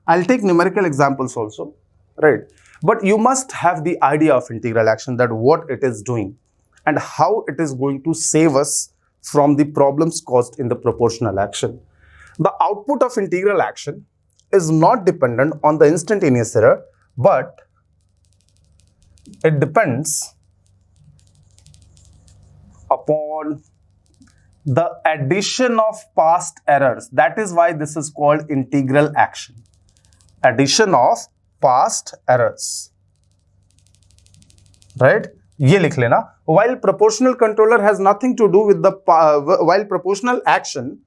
I'll take numerical examples also, right? But you must have the idea of integral action, that what it is doing and how it is going to save us from the problems caused in the proportional action. The output of integral action is not dependent on the instantaneous error, but it depends upon the addition of past errors. That is why this is called integral action. Addition of past errors, right? ये लिख लेना. While proportional controller has nothing to do with the while proportional action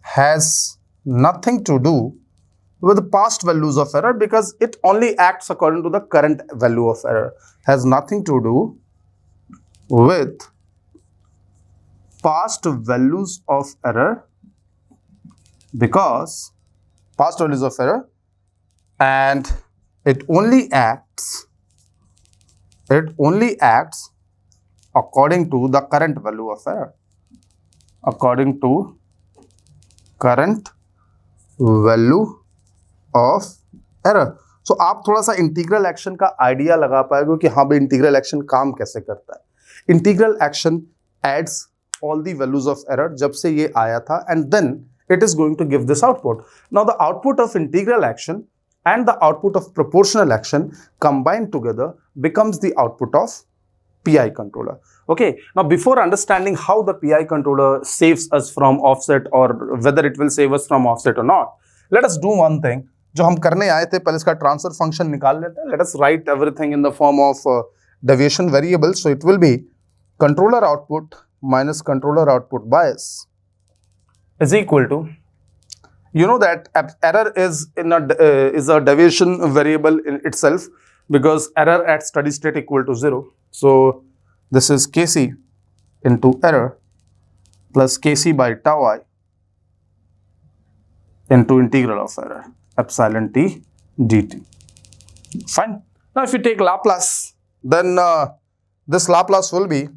has nothing to do with the past values of error, because it only acts according to the current value of error. Has nothing to do with past values of error, because past values of error, and it only acts according to the current value of error, according to current value of error. So आप थोड़ा सा integral action का idea लगा पाएंगे कि हाँ भाई integral action काम कैसे करता है. Integral action adds all the values of error जब से ये आया था, and then it is going to give this output. Now the output of integral action and the output of proportional action combined together becomes the output of PI controller. Okay, now before understanding how the PI controller saves us from offset, or whether it will save us from offset or not, let us do one thing. जो हम करने आए थे, पहले इसका transfer function निकाल लेते हैं. Let us write everything in the form of deviation variable. So it will be controller output minus controller output bias is equal to, you know that error is a deviation variable in itself, because error at steady state equal to 0. So this is Kc into error plus Kc by tau I into integral of error epsilon t dt. Fine. Now if you take Laplace, then this Laplace will be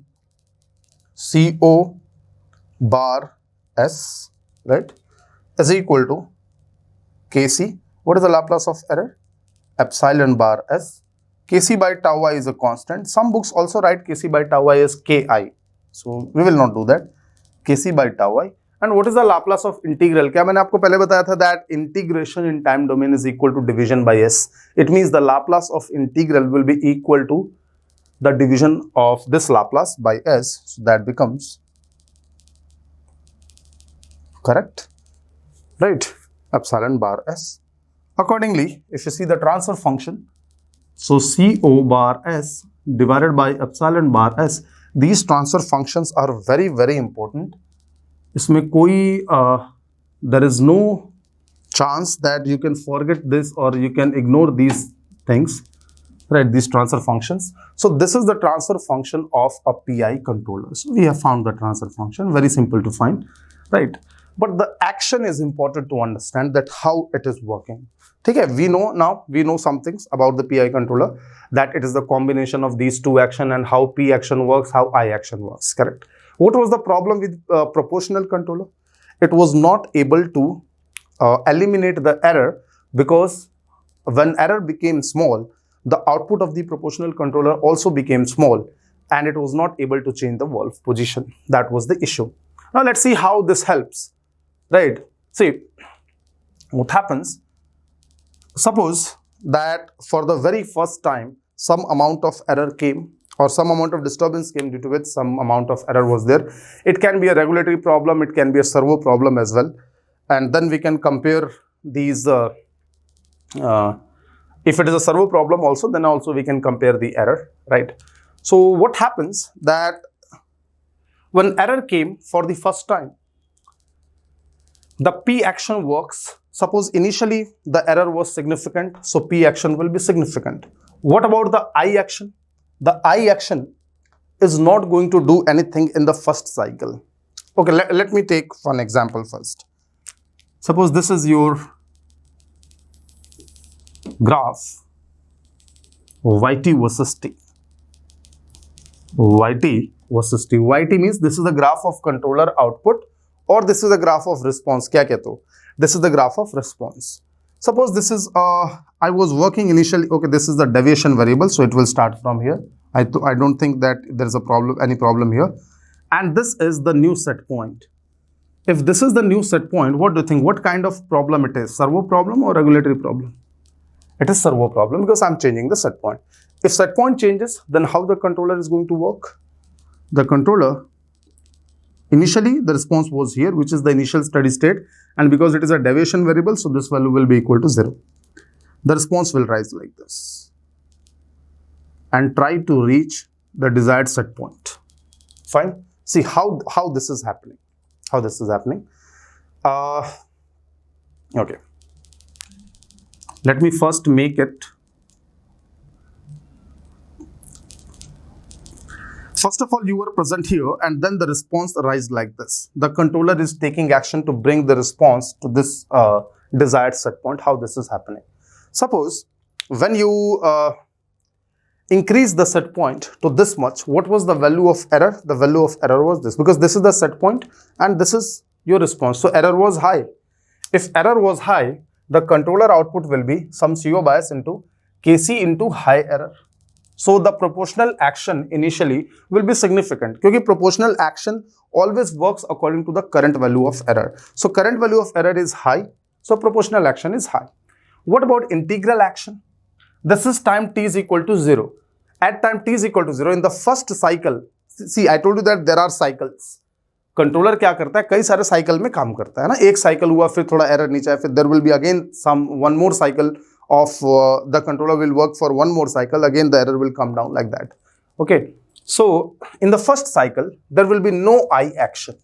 Co bar s, right, is equal to Kc. What is the Laplace of error? Epsilon bar s. Kc by tau I is a constant. Some books also write Kc by tau I as Ki. So we will not do that. Kc by tau I. And what is the Laplace of integral? क्या मैंने आपको पहले बताया था that integration in time domain is equal to division by s. It means the Laplace of integral will be equal to the division of this Laplace by s. So that becomes correct, right? Epsilon bar s. Accordingly, if you see the transfer function, So CO bar S divided by epsilon bar S. These transfer functions are very, very important. इसमें कोई there is no chance that you can forget this or you can ignore these things, right? These transfer functions. So this is the transfer function of a PI controller. So we have found the transfer function, very simple to find, right? But the action is important to understand that how it is working. Okay, we know some things about the PI controller, that it is the combination of these two action and how P action works, how I action works, correct? What was the problem with proportional controller? It was not able to eliminate the error, because when error became small, the output of the proportional controller also became small and it was not able to change the valve position. That was the issue. Now let's see how this helps, right? See, what happens, suppose that for the very first time some amount of error came or some amount of disturbance came, due to which some amount of error was there. It can be a regulatory problem, it can be a servo problem as well, and then we can compare these if it is a servo problem also, then also we can compare the error, right? So what happens that when error came for the first time, the P action works. Suppose initially the error was significant, so P action will be significant. What about the I action? The I action is not going to do anything in the first cycle. Okay, let me take one example first. Suppose this is your graph Yt versus T. Yt versus T. Yt means this is the graph of controller output, or this is the graph of response. Kya kehte ho? This is the graph of response. Suppose this is I was working initially. Okay, this is the deviation variable, so it will start from here. I don't think that there is a problem, any problem here. And this is the new set point. If this is the new set point, what do you think? What kind of problem it is? Servo problem or regulatory problem? It is servo problem, because I'm changing the set point. If set point changes, then how the controller is going to work? The controller, initially the response was here, which is the initial steady state, and because it is a deviation variable, so this value will be equal to 0. The response will rise like this and try to reach the desired set point. Fine. See how this is happening. How this is happening. Okay. Let me first make it. First of all, you were present here, and then the response arises like this. The controller is taking action to bring the response to this desired set point. How this is happening? Suppose when you increase the set point to this much, what was the value of error? The value of error was this, because this is the set point and this is your response. So error was high. If error was high, the controller output will be some CO bias into Kc into high error. So the proportional action initially will be significant, because proportional action always works according to the current value of error. So current value of error is high, so proportional action is high. What about integral action? This is time t is equal to 0. At time t is equal to 0, in the first cycle, see I told you that there are cycles. Controller क्या करता है, कई सारे cycle में काम करता है ना. एक साइकिल हुआ, फिर थोड़ा एरर नीचे आया, फिर there will be again some one more cycle of the controller will work for one more cycle, again the error will come down like that. Okay, so in the first cycle there will be no I action.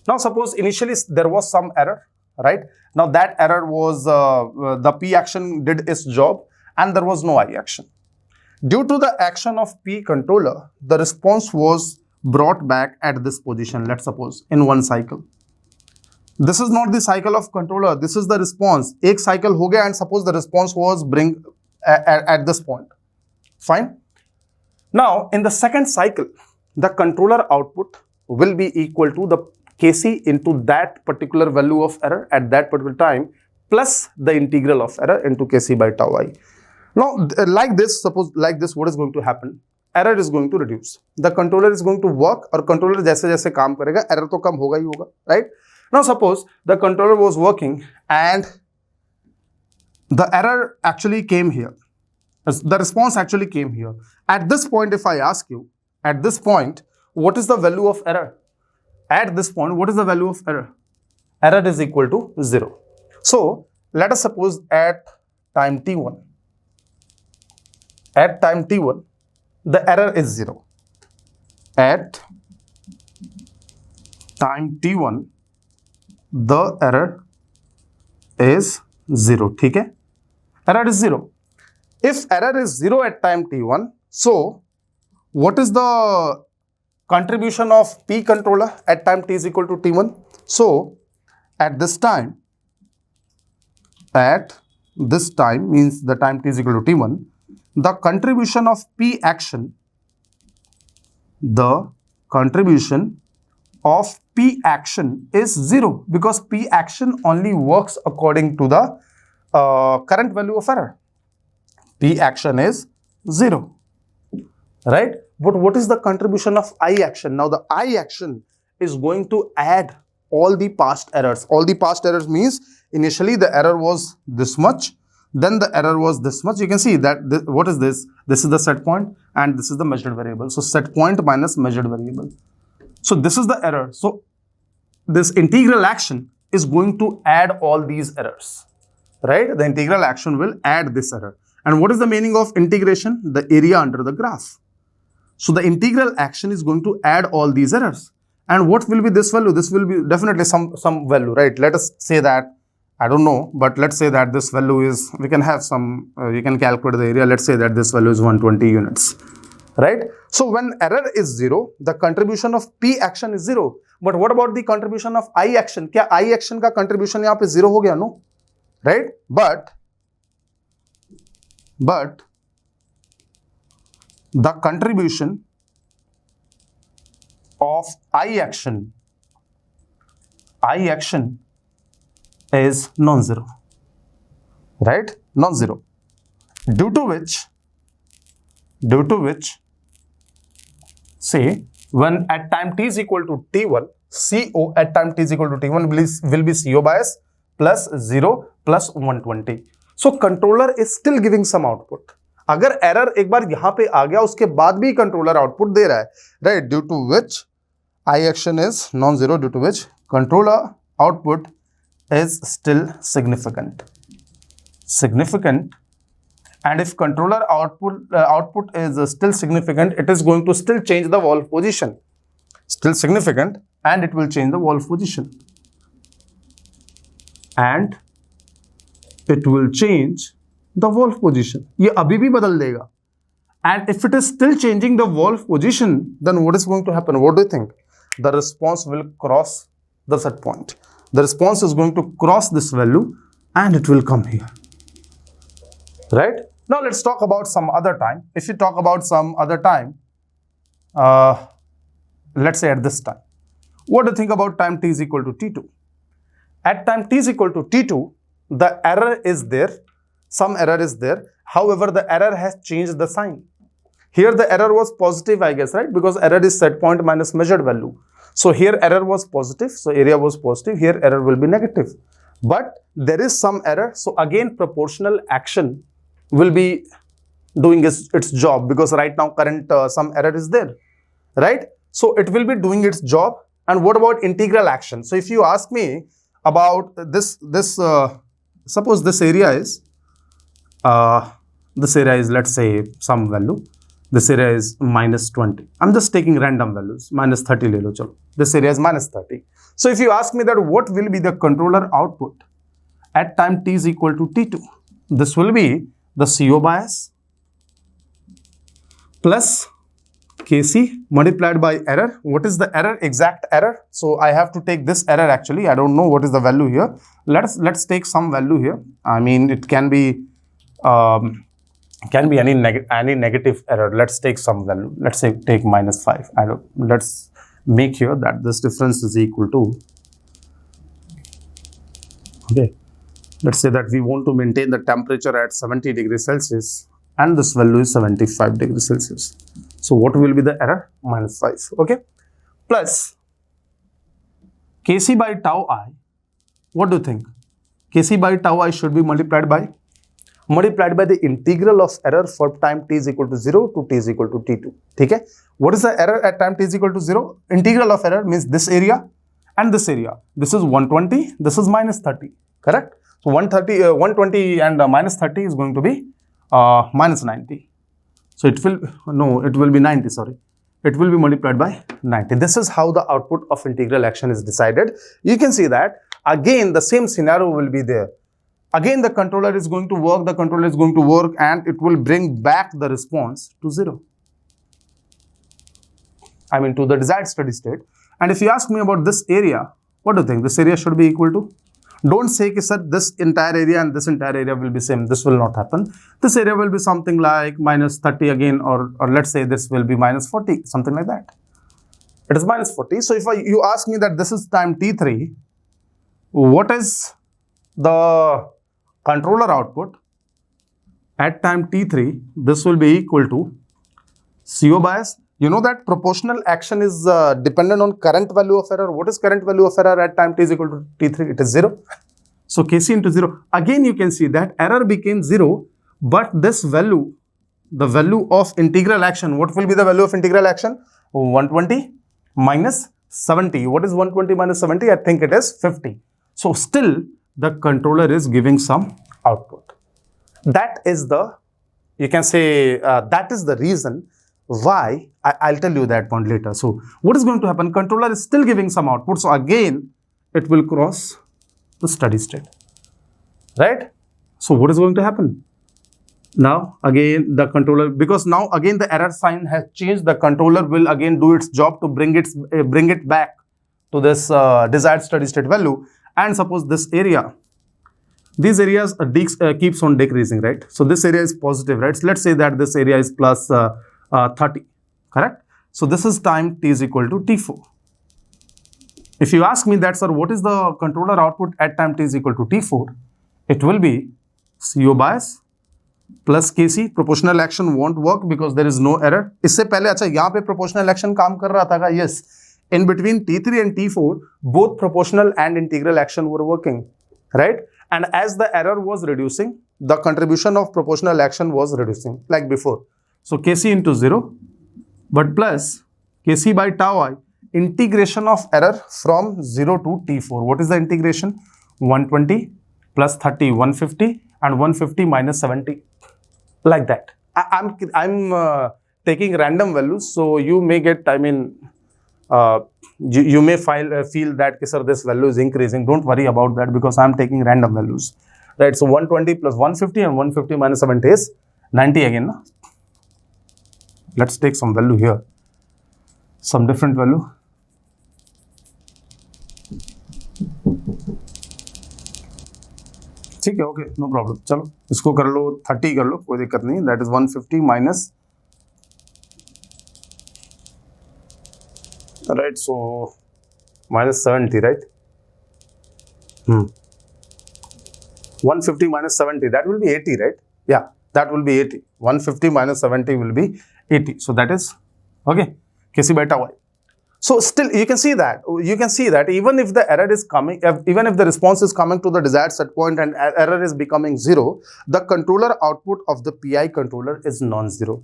Now suppose initially there was some error, right? Now that error was the P action did its job and there was no I action. Due to the action of P controller, the response was brought back at this position, let's suppose in one cycle. This is not the cycle of controller, this is the response. Ek cycle ho gaya and suppose the response was bring at this point. Fine. Now in the second cycle, the controller output will be equal to the Kc into that particular value of error at that particular time plus the integral of error into Kc by tau I. Now like this, suppose like this, what is going to happen? Error is going to reduce. The controller is going to work, और controller जैसे जैसे काम करेगा error तो कम होगा ही होगा, right? Now suppose the controller was working and the error actually came here. The response actually came here. At this point, if I ask you, at this point, what is the value of error? At this point, what is the value of error? Error is equal to 0. So let us suppose at time t1, at time t1, the error is 0. At time t1, the error is 0. ठीक है, error is 0. If error is 0 at time t1, so what is the contribution of P controller at time t is equal to t1? So at this time means the time t is equal to t1, the contribution of P action, is 0, because P action only works according to the current value of error. P action is 0, right? But what is the contribution of I action? Now the I action is going to add all the past errors. All the past errors means initially the error was this much, then the error was this much. You can see that what is this? This is the set point and this is the measured variable. So set point minus measured variable. So this is the error. So this integral action is going to add all these errors, right? The integral action will add this error. And what is the meaning of integration? The area under the graph. So the integral action is going to add all these errors. And what will be this value? This will be definitely some value, right? Let us say that, I don't know, but let's say that this value is, we can have some, we can calculate the area. Let's say that this value is 120 units, right? So when error is 0, the contribution of P action is 0. But what about the contribution of I action? Kya I action ka contribution yahan pe 0 ho gaya, no? Right? But the contribution of I action is non-zero, right? Non-zero, due to which say when at time t is equal to t1, CO at time t is equal to t1 will be CO bias plus 0 plus 120. So controller is still giving some output. अगर error एक बार यहां पे आ गया उसके बाद भी controller output दे रहा है, right? Due to which I action is non zero, due to which controller output is still significant. And if controller output is still significant, it is going to still change the valve position. Still significant, and it will change the valve position. And it will change the valve position. ये अभी भी बदल देगा. And if it is still changing the valve position, then what is going to happen? What do you think? The response will cross the set point. The response is going to cross this value and it will come here, right? Now let's talk about some other time. If you talk about some other time, let's say at this time, what do you think about time t is equal to t2? At time t is equal to t2, the error is there, some error is there. However, the error has changed the sign. Here the error was positive, I guess, right? Because error is set point minus measured value. So here error was positive, so area was positive, here error will be negative. But there is some error, so again proportional action will be doing its job, because right now current some error is there, right? So it will be doing its job. And what about integral action? So if you ask me about this suppose this area is let's say some value. This area is minus 20. I'm just taking random values. Minus 30 le lo chalo. This area is minus 30. So if you ask me that what will be the controller output at time t is equal to t2, this will be the CO bias plus Kc multiplied by error. What is the error? Exact error. So I have to take this error actually. I don't know what is the value here. Let's take some value here. I mean, it can be any negative error. Let's take some value. Let's say take minus 5. Let's make here that this difference is equal to, okay, let's say that we want to maintain the temperature at 70 degrees Celsius and this value is 75 degrees Celsius. So what will be the error? Minus 5. Okay, plus Kc by tau I. What do you think? Kc by tau I should be multiplied by the integral of error for time t is equal to 0 to t is equal to t2. ठीक है? What is the error at time t is equal to 0? Integral of error means this area and this area. This is 120, this is minus 30, correct? So 120 and minus 30 is going to be minus 90. So it will be 90, sorry. It will be multiplied by 90. This is how the output of integral action is decided. You can see that again the same scenario will be there. Again the controller is going to work, and it will bring back the response to 0. I mean to the desired steady state. And if you ask me about this area, what do you think? This area should be equal to? Don't say कि sir this entire area and this entire area will be same. This will not happen. This area will be something like minus 30 again, or let's say this will be minus 40, something like that. It is minus 40. So if you ask me that this is time t3, what is the controller output at time t3? This will be equal to CO bias. You know that proportional action is dependent on current value of error. What is current value of error at time t is equal to t3? It is 0. So Kc into 0. Again you can see that error became 0, but this value, the value of integral action, what will be the value of integral action? 120 minus 70. What is 120 minus 70? I think it is 50. So still the controller is giving some output. That is the, you can say, that is the reason why. I'll tell you that point later. So what is going to happen? Controller is still giving some output. So again, it will cross the steady state, right? So what is going to happen? Now again the controller, because now again the error sign has changed, the controller will again do its job to bring it back to this desired steady state value. And suppose this area, these areas keeps on decreasing, right? So this area is positive, right? So let's say that this area is plus 30, correct? So this is time t is equal to t4. If you ask me that, sir, what is the controller output at time t is equal to t4? It will be CO bias plus Kc. Proportional action won't work because there is no error. इससे पहले अच्छा यहाँ पे proportional action काम कर रहा था क्या? Yes. In between t3 and t4, both proportional and integral action were working, right? And as the error was reducing, the contribution of proportional action was reducing like before. So Kc into 0, but plus Kc by tau I, integration of error from 0 to t4. What is the integration? 120 plus 30, 150, and 150 minus 70, like that. I'm taking random values, so you may get, I mean, you may feel that, sir, this value is increasing. Don't worry about that because I'm taking random values, right? So 120 plus 150 and 150 minus 70 is 90 again. No? Let's take some value here, some different value. ठीक है, okay, no problem. चलो इसको कर लो 30 कर लो, कोई दिक्कत नहीं. That is 150 minus, right? So minus 70, right? 150 minus 70, that will be 80, right? Yeah, that will be 80. 150 minus 70 will be 80. So that is okay. Kc by tau I. So still you can see that even if the error is coming, even if the response is coming to the desired set point and error is becoming 0, the controller output of the PI controller is non-zero.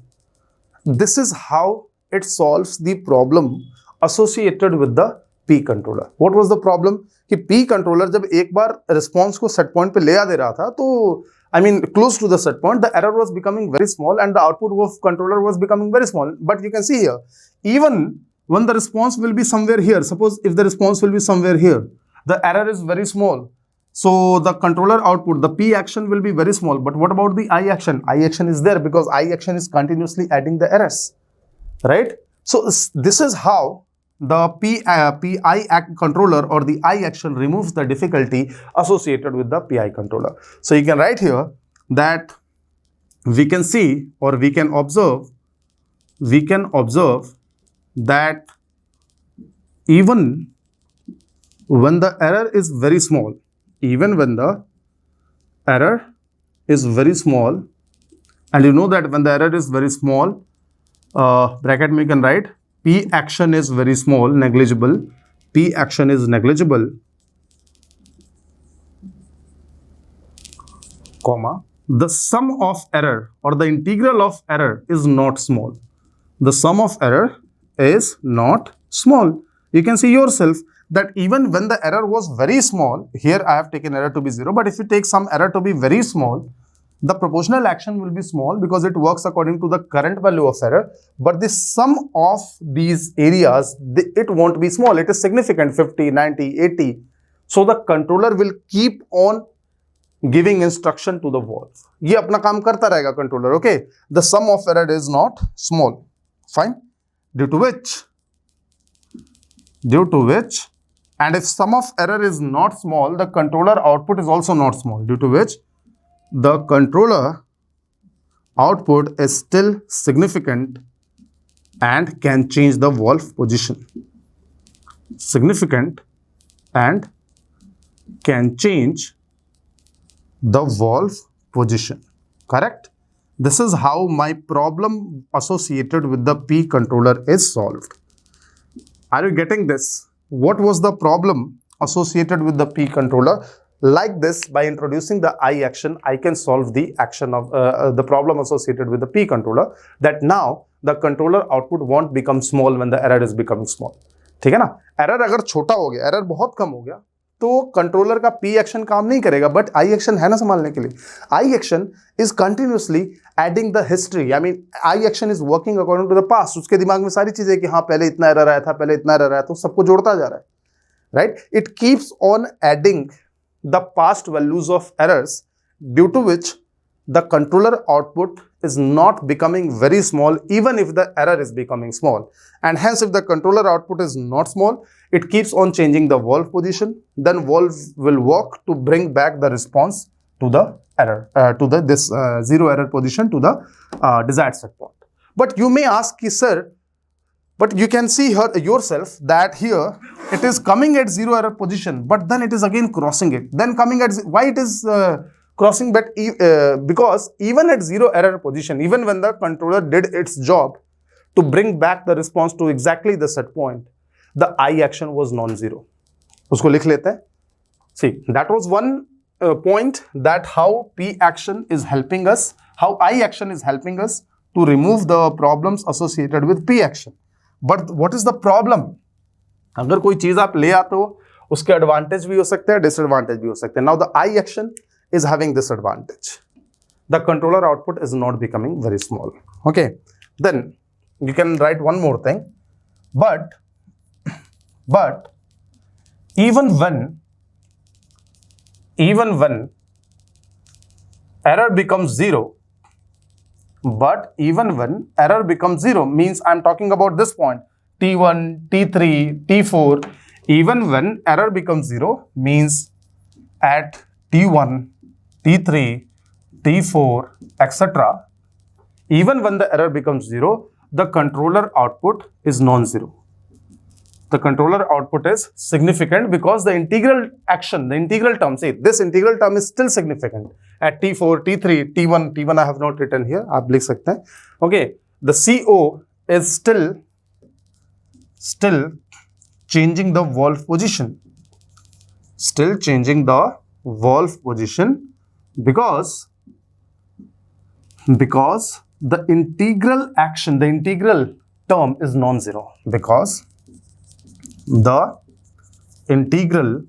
This is how it solves the problem associated with the P controller. What was the problem? कि P controller जब एक बार response को set point पे ले आ दे रहा था, तो I mean close to the set point, the error was becoming very small and the output of controller was becoming very small. But you can see here, even when the response will be somewhere here, suppose if the response will be somewhere here, the error is very small. So the controller output, the P action will be very small. But what about the I action? I action is there because I action is continuously adding the errors, right? So this is how the PI controller or the I action removes the difficulty associated with the PI controller. So you can write here that we can see, or we can observe that even when the error is very small, and you know that when the error is very small, bracket में you can write P action is very small, negligible. P action is negligible, comma, the sum of error or the integral of error is not small. The sum of error is not small. You can see yourself that even when the error was very small, here I have taken error to be 0, but if you take some error to be very small, the proportional action will be small because it works according to the current value of error, but the sum of these areas, it won't be small, it is significant, 50, 90, 80. So the controller will keep on giving instruction to the valve. ये अपना काम करता रहेगा controller, okay? The sum of error is not small, fine? Due to which, and if sum of error is not small, the controller output is also not small, due to which the controller output is still significant and can change the valve position. Significant and can change the valve position. Correct? This is how my problem associated with the P controller is solved. Are you getting this? What was the problem associated with the P controller? Like this, by introducing the I action, I can solve the action of the problem associated with the P controller, that now the controller output won't become small when the error is becoming small. ठीक है ना? Error अगर छोटा हो गया, error बहुत कम हो गया, तो कंट्रोलर का पी एक्शन काम नहीं करेगा, बट आई एक्शन है ना संभालने के लिए. I action is continuously adding the history. I mean I action is working according to the past. उसके दिमाग में सारी चीजें कि हाँ पहले इतना एरर आया था, पहले इतना एरर आया, तो सबको जोड़ता जा रहा है, right? It keeps on adding the past values of errors, due to which the controller output is not becoming very small even if the error is becoming small. And hence, if the controller output is not small, it keeps on changing the valve position. Then valve will work to bring back the response to the error, to the zero error position, to the desired set point. But you may ask, sir, but you can see here yourself that here it is coming at zero error position, but then it is again crossing it. Then coming at, why it is crossing? But because even at zero error position, even when the controller did its job to bring back the response to exactly the set point, the I action was non-zero. उसको लिख लेते हैं. See, that was one point, that how P action is helping us, how I action is helping us to remove the problems associated with P action. But what is the problem? अगर कोई चीज आप ले आते हो, उसके advantage भी हो सकते हैं, डिसएडवांटेज भी हो सकते हैं. Now the I action is having this advantage, the controller output is not becoming very small. Okay, then you can write one more thing, but even when error becomes zero, but even when error becomes zero, means I'm talking about this point, T1, T3, T4, even when error becomes zero, means at T1, T3, T4, etc., even when the error becomes zero, the controller output is non-zero. The controller output is significant because the integral action, the integral term, say this integral term is still significant at T4, T3, T1 I have not written here, आप लिख सकते हैं. Okay, the CO is still changing the valve position, because the integral action, the integral term is non-zero, because the integral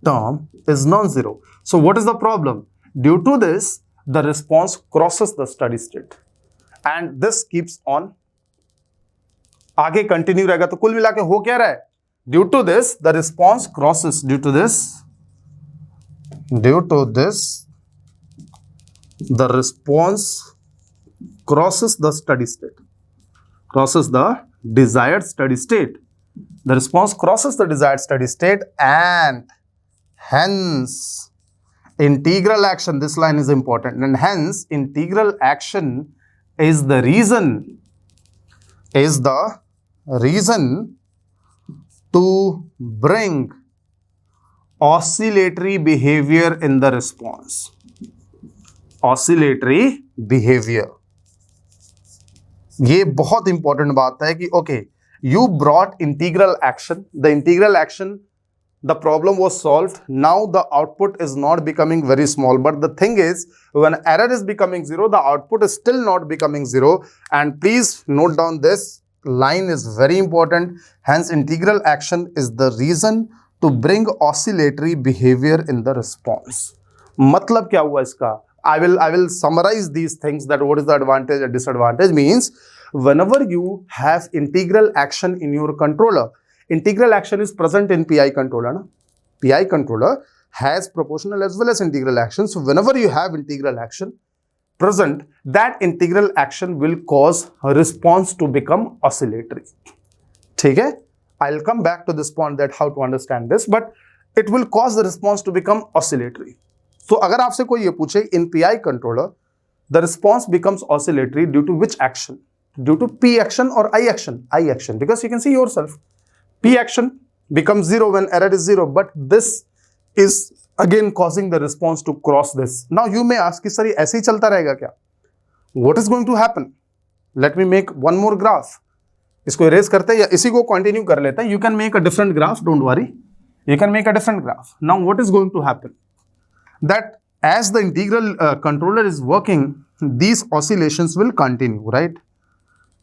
term is non-zero. So what is the problem? Due to this, the response crosses the steady state, and this keeps on आगे continue रहेगा. तो कुल मिला के हो क्या रहा है? Due to this, the response crosses. Due to this, the response crosses the steady state, crosses the desired steady state. The response crosses the desired steady state, and hence integral action, this line is important, and hence integral action is the reason to bring oscillatory behavior in the response. Oscillatory behavior, ये बहुत important बात है कि okay, you brought integral action, the integral action, the problem was solved. Now the output is not becoming very small, but the thing is, when error is becoming zero, the output is still not becoming zero. And please note down, this line is very important. Hence integral action is the reason to bring oscillatory behavior in the response. मतलब क्या हुआ इसका? I will summarize these things, that what is the advantage and disadvantage. Means whenever you have integral action in your controller, integral action is present in PI controller. Na? PI controller has proportional as well as integral action. So whenever you have integral action present, that integral action will cause a response to become oscillatory. Okay? I'll come back to this point, that how to understand this, but it will cause the response to become oscillatory. So अगर आपसे कोई ये पूछे, in PI controller the response becomes oscillatory due to which action? Due to P action or I action? I action, because you can see yourself, P action becomes 0 when error is 0, but this is again causing the response to cross this. Now you may ask कि sir ये ऐसे ही चलता रहेगा क्या? What is going to happen? Let me make one more graph. इसको erase करते हैं या इसी को continue कर लेते हैं. You can make a different graph, don't worry. You can make a different graph. Now what is going to happen? That as the integral controller is working, these oscillations will continue, right?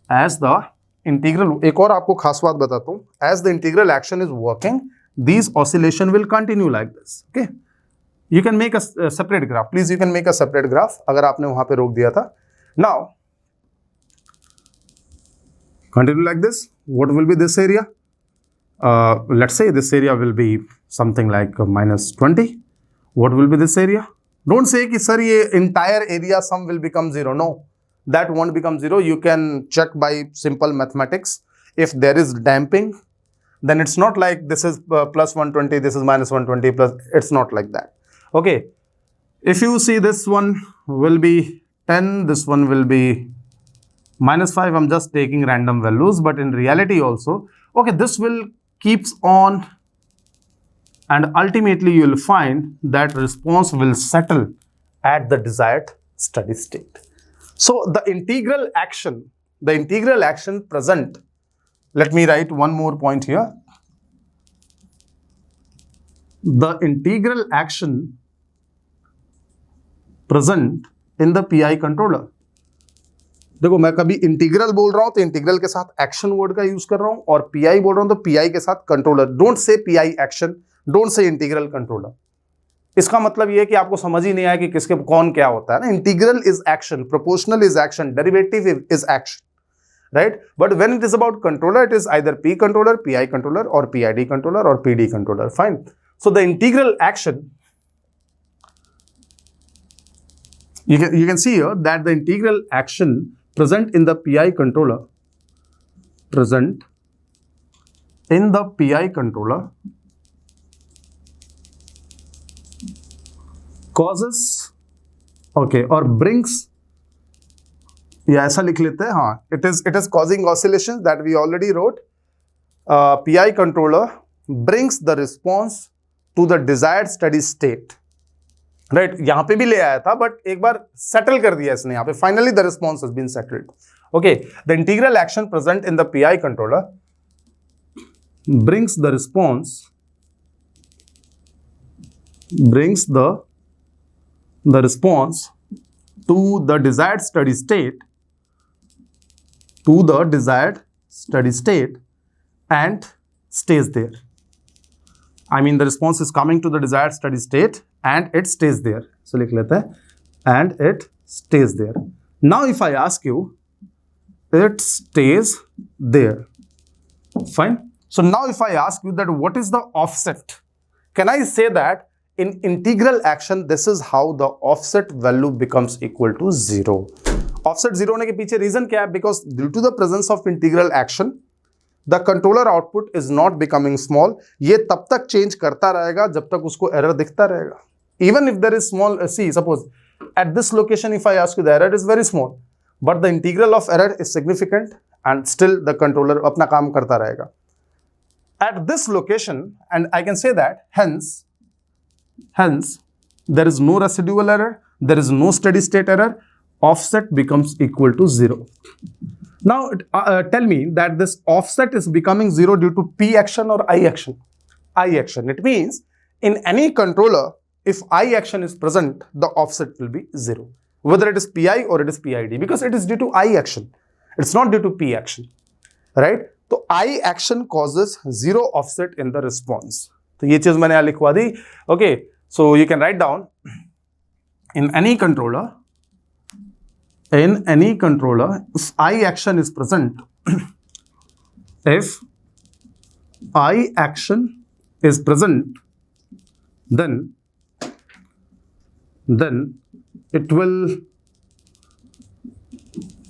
As the integral, एक और आपको खास बात बताता हूँ, as the integral action is working, these oscillation will continue like this. Okay? You can make a separate graph. Please, you can make a separate graph. अगर आपने वहाँ पे रोक दिया था. Now, continue like this. What will be this area? Let's say this area will be something like minus 20. What will be this area? Don't say कि sir ये entire area sum will become 0. No, that won't become 0. You can check by simple mathematics. If there is damping, then it's not like this is plus 120, this is minus 120 plus. It's not like that. Okay. If you see this one will be 10, this one will be minus 5. I'm just taking random values, but in reality also, okay, this will keeps on. And ultimately, you will find that response will settle at the desired steady state. So the integral action present, let me write one more point here. The integral action present in the PI controller. देखो मैं कभी integral बोल रहा हूं तो integral के साथ action word का यूज कर रहा हूं, और पीआई बोल रहा हूं तो पीआई के साथ controller. Don't say pi action, don't say integral controller. इसका मतलब यह है कि आपको समझ ही नहीं आया कि किसके कौन क्या होता है ना. Integral is action, proportional is action, derivative is action, right? But when it is about controller, it is either P controller, pi controller, और पीआईडी कंट्रोलर, और PD controller. Fine. So the integral action, you can see here that the integral action present in the PI controller, causes, okay, or brings, या ऐसा लिख लेते हैं, हाँ, it is causing oscillations that we already wrote. PI controller brings the response to the desired steady state. Right यहां पे भी ले आया था, बट एक बार सेटल कर दिया इसने यहां पे. Finally the response has been settled. Okay, the integral action present in the PI controller brings the response, to the desired steady state, and stays there. I mean, the response is coming to the desired steady state and it stays there. So लिख लेते हैं, and it stays there. Now if I ask you, it stays there. Fine. So now if I ask you that what is the offset, can I say that in integral action this is how the offset value becomes equal to 0? Offset 0 होने के पीछे reason क्या है? Because due to the presence of integral action, the controller output is not becoming small. ये तब तक change करता रहेगा जब तक उसको error दिखता रहेगा. Even if there is small, see, suppose at this location if I ask you, the error is very small, but the integral of error is significant, and still the controller अपना काम करता रहेगा. At this location, and I can say that hence there is no residual error, there is no steady state error, offset becomes equal to 0. Now tell me that this offset is becoming 0 due to P action or I action? I action. It means in any controller, if I action is present, the offset will be 0. Whether it is PI or it is PID, because it is due to I action. It's not due to P action, right? So I action causes 0 offset in the response. तो ये चीज मैंने यहाँ लिखवा दी. Okay, so you can write down in any controller, if I action is present, if I action is present, then it will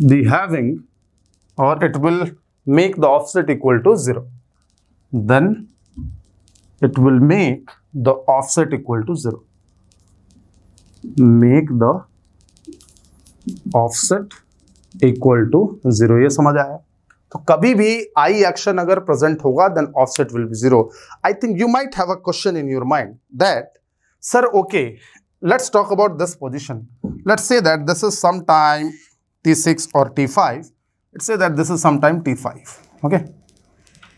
be having, or it will make the offset equal to 0. Then it will make the offset equal to 0. Make the offset equal to 0. ये समझ आया? तो कभी भी I action अगर present होगा, then offset will be 0. I think you might have a question in your mind that, sir, okay, let's talk about this position. Let's say that this is sometime T6 or T5. Let's say that this is sometime T5. Okay,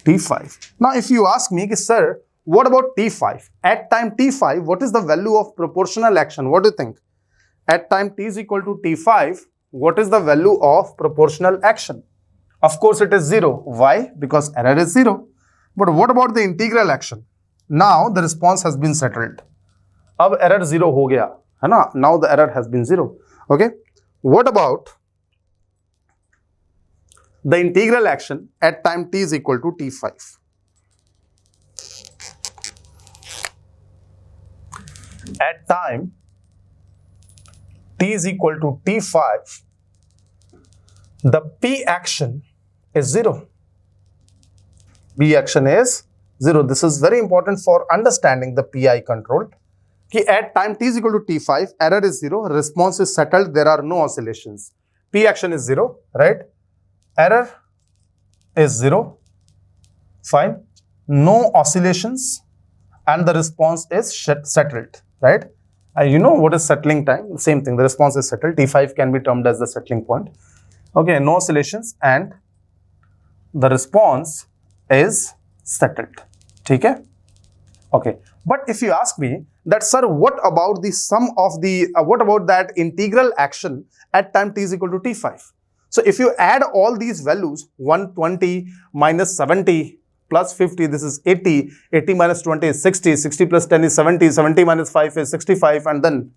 T5. Now, if you ask me, sir, what about T5? At time T5, what is the value of proportional action? What do you think? At time T is equal to T5, what is the value of proportional action? Of course, it is 0. Why? Because error is 0. But what about the integral action? Now, the response has been settled. अब error 0 हो गया, है ना? Now the error has been 0. Okay. What about the integral action at time T is equal to T5? At time T is equal to T5, the P action is 0. P action is 0. This is very important for understanding the PI control. At time T is equal to T5, error is 0, response is settled, there are no oscillations. P action is 0, right? Error is 0, fine, no oscillations, and the response is settled, right? And you know what is settling time? Same thing, the response is settled. T5 can be termed as the settling point. Okay, no oscillations and the response is settled. Okay? Okay. But if you ask me that, sir, what about the sum of the, what about that integral action at time T is equal to T5? So if you add all these values, 120 minus 70 plus 50, this is 80, 80 minus 20 is 60, 60 plus 10 is 70, 70 minus 5 is 65, and then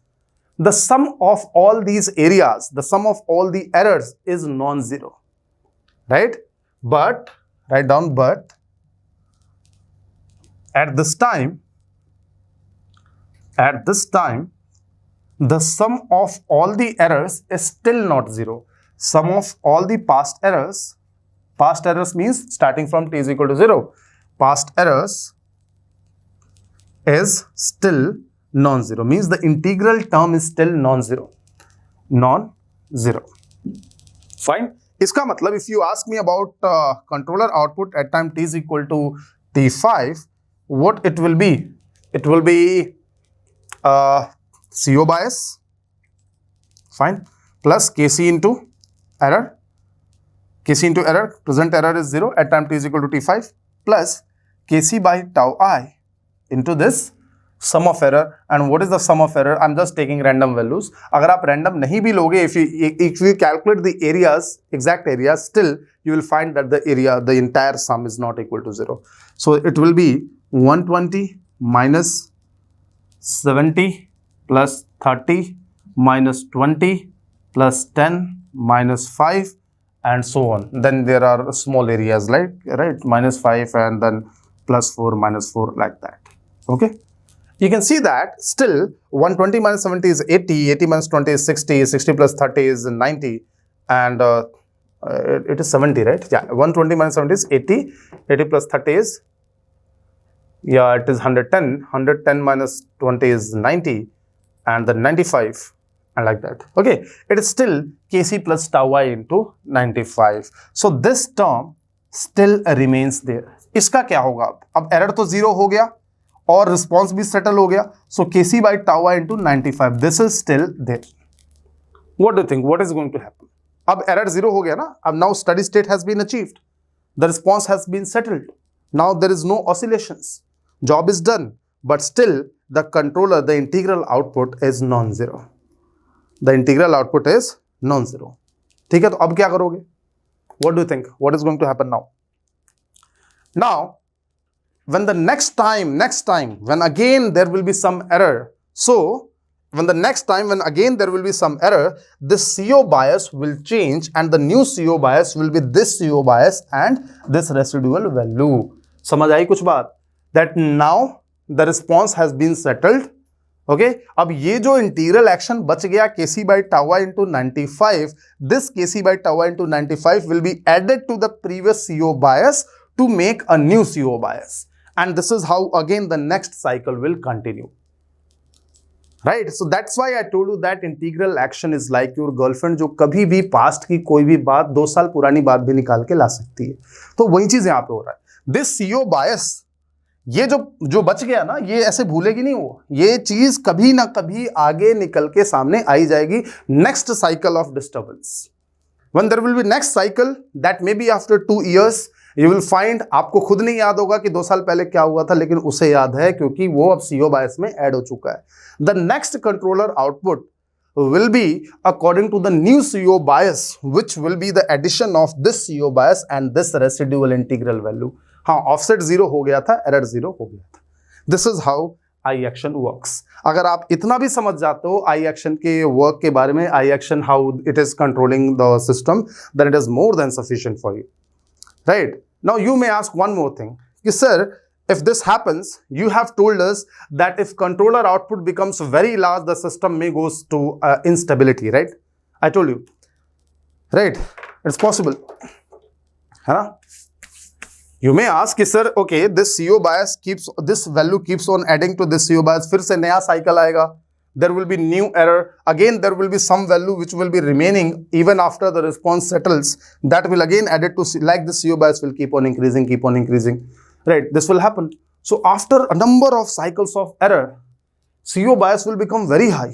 the sum of all these areas, the sum of all the errors is non-zero, right? But, write down, but at this time, the sum of all the errors is still not 0. Sum of all the past errors means starting from T is equal to 0. Past errors is still non-zero, means the integral term is still non-zero. Non-zero. Fine. Iska matlab, if you ask me about controller output at time T is equal to T5, what it will be? It will be CO bias, fine, plus Kc into error. Kc into error, present error is 0 at time T is equal to T5, plus Kc by tau I into this sum of error. And what is the sum of error? I'm just taking random values. Agar aap random nahi bhi loge, if you calculate the areas, exact areas, still you will find that the entire sum is not equal to 0. So it will be 120 minus 70 plus 30 minus 20 plus 10 minus 5 and so on. Then there are small areas like, right, minus 5 and then plus 4 minus 4 like that. Okay. You can see that still 120 minus 70 is 80, 80 minus 20 is 60, 60 plus 30 is 90 and it is 70, right? Yeah, 120 minus 70 is 80, 80 plus 30 is, yeah, it is 110, 110 minus 20 is 90 and then 95 and like that. Okay, it is still Kc plus tau I into 95. So this term still remains there. Iska kya hoga? Ab error to 0 ho gaya और response भी settle हो गया. So Kc by tau I into 95. This is still there. What do you think? What is going to happen? अब error 0 हो गया ना. अब now steady state has been achieved. The response has been settled. Now there is no oscillations. Job is done. But still the controller, the integral output is non-zero. The integral output is non-zero. ठीक है, तो अब क्या करोगे? What do you think? What is going to happen now? Now, when the next time, when again there will be some error, so when the next time when again there will be some error, this CO bias will change and the new CO bias will be this CO bias and this residual value. समझ आई कुछ बात? That now the response has been settled. Okay अब ये जो integral action बच गया Kc by tau I into 95, this Kc by tau I into 95 will be added to the previous CO bias to make a new CO bias, and this is how again the next cycle will continue, right? So that's why I told you that integral action is like your girlfriend, जो कभी भी past की कोई भी बात 2 साल पुरानी बात भी निकाल के ला सकती है. तो वही चीज यहाँ पे हो रहा है. दिस CO bias, ये जो बच गया ना, ये ऐसे भूलेगी नहीं वो, ये चीज कभी ना कभी आगे निकल के सामने आई जाएगी. Next cycle of disturbance, when there will be next cycle, that may be after 2 years, you will find, आपको खुद नहीं याद होगा कि 2 साल पहले क्या हुआ था, लेकिन उसे याद है क्योंकि वो अब CO बायस में ऐड हो चुका है. The next controller output will be according to the new CO bias, which will be the addition of this CO bias and this residual integral value. हाँ, ऑफसेट 0 हो गया था, एरर 0 हो गया था. This is how I action works. अगर आप इतना भी समझ जाते हो आई एक्शन के वर्क के बारे में, I action how it is controlling the system, then it is more than sufficient for you, right? Now you may ask one more thing कि sir, if this happens, you have told us that if controller output becomes very large, the system may goes to instability, right? I told you, right? It's possible, है ना? You may ask, sir, okay, this CO bias keeps, this value keeps on adding to this CO bias, फिर से नया cycle आएगा, there will be new error, again there will be some value which will be remaining even after the response settles, that will again add it to, like the CO bias will keep on increasing, right? This will happen. So after a number of cycles of error, CO bias will become very high.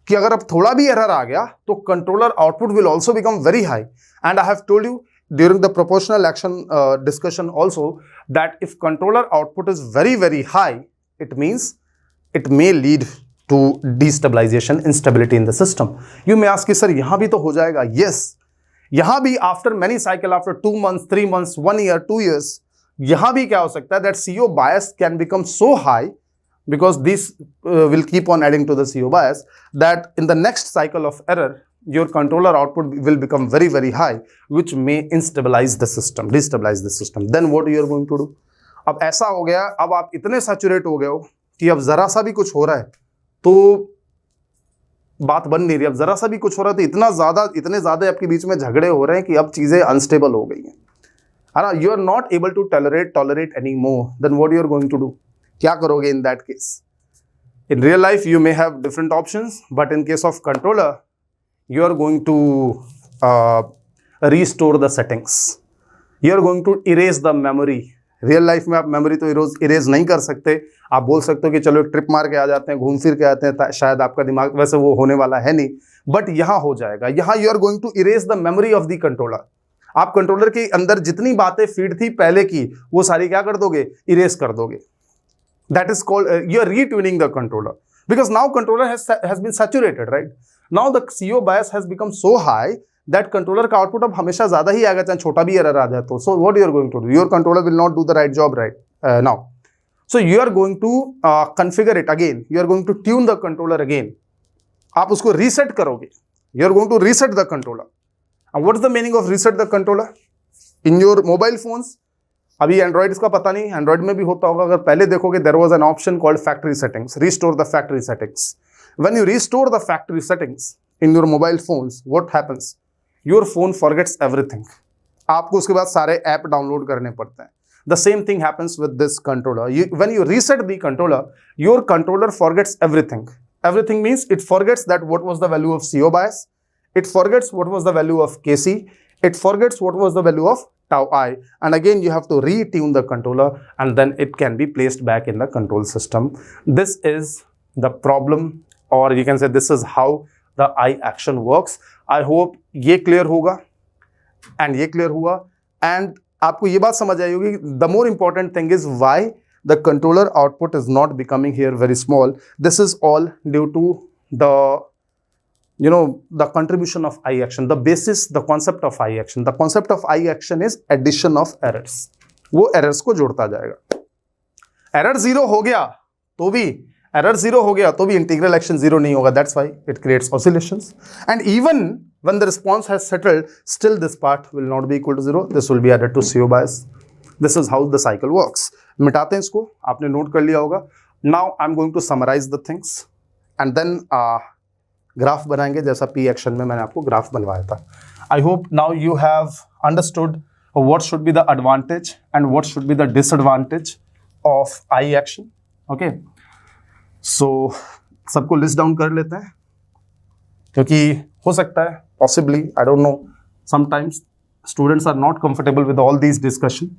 कि अगर अब थोड़ा भी error आ गया तो controller output will also become very high. And I have told you during the proportional action discussion also that if controller output is very very high, it means it may lead to destabilization, instability in the system. You may ask, sir, यहाँ भी तो हो जाएगा. Yes, यहाँ भी after many cycle, after 2 months, 3 months, 1 year, 2 years, यहाँ भी क्या हो सकता है, that CO bias can become so high because this will keep on adding to the CO bias that in the next cycle of error, your controller output will become very very high, which may instabilize the system, destabilize the system. Then what you are going to do? अब ऐसा हो गया, अब आप इतने saturate हो गए हो कि अब जरा सा भी कुछ हो रहा है तो बात बन नहीं रही. अब जरा सा भी कुछ हो रहा है तो इतने ज्यादा आपके बीच में झगड़े हो रहे हैं कि अब चीजें अनस्टेबल हो गई हैं, है ना? You are not able to tolerate any more. Then what you are going to do? क्या करोगे in that case? In real life you may have different options, but in case of controller you are going to restore the settings. You are going to erase the memory. Real life में आप memory तो erase नहीं कर सकते. आप बोल सकते हो कि चलो एक ट्रिप मार के आ जाते हैं, घूम फिर के आते हैं, शायद आपका दिमाग, वैसे वो होने वाला है नहीं, बट यहाँ हो जाएगा. यहाँ you are going to erase the memory of the controller. आप कंट्रोलर के अंदर जितनी बातें फीड थी पहले की, वो सारी क्या कर दोगे? इरेज कर दोगे. That is called you are retuning the controller, because now controller has been saturated, right? Now the CO bias has become so high that controller का output अब हमेशा ज़्यादा ही आएगा, चाहे छोटा भी error आ जाए तो. So what you are going to do? Your controller will not do the right job, right? Now, so you are going to configure it again. You are going to tune the controller again. आप उसको reset करोगे. You are going to reset the controller. And what is the meaning of reset the controller? In your mobile phones, अभी Android इसका पता नहीं, Android में भी होता होगा. अगर पहले देखोगे, there was an option called factory settings, restore the factory settings. When you restore the factory settings in your mobile phones, what happens? Your phone forgets everything. आपको उसके बाद सारे ऐप डाउनलोड करने पड़ते हैं. The same thing happens with this controller. When you reset the controller, your controller forgets everything. Everything means it forgets that what was the value of CO bias, it forgets what was the value of Kc, it forgets what was the value of tau I, and again you have to retune the controller and then it can be placed back in the control system. This is the problem, or you can say this is how the I action works. I hope ये clear होगा and ये clear हुआ, and आपको ये बात समझ आई होगी. The more important thing is why the controller output is not becoming here very small. This is all due to the the contribution of I action, the basis, the concept of I action. The concept of I action is addition of errors. वो errors को जोड़ता जाएगा. Error 0 हो गया तो भी error zero हो गया तो भी इंटीग्रल एक्शन जीरो नहीं होगा, that's why it creates oscillations. And even when the response has settled, still this part will not be equal to zero, this will be added to CO bias. This is how the cycle works. मिटाते हैं इसको, आपने note कर लिया होगा. Now I am going to summarise the things and then graph बनाएंगे, जैसा P action में मैंने आपको ग्राफ बनवाया था. I hope now you have understood what should be the advantage and what should be the disadvantage of I action. Okay, so सबको list down कर लेते हैं, क्योंकि हो सकता है possibly, I don't know, sometimes students are not comfortable with all these discussion,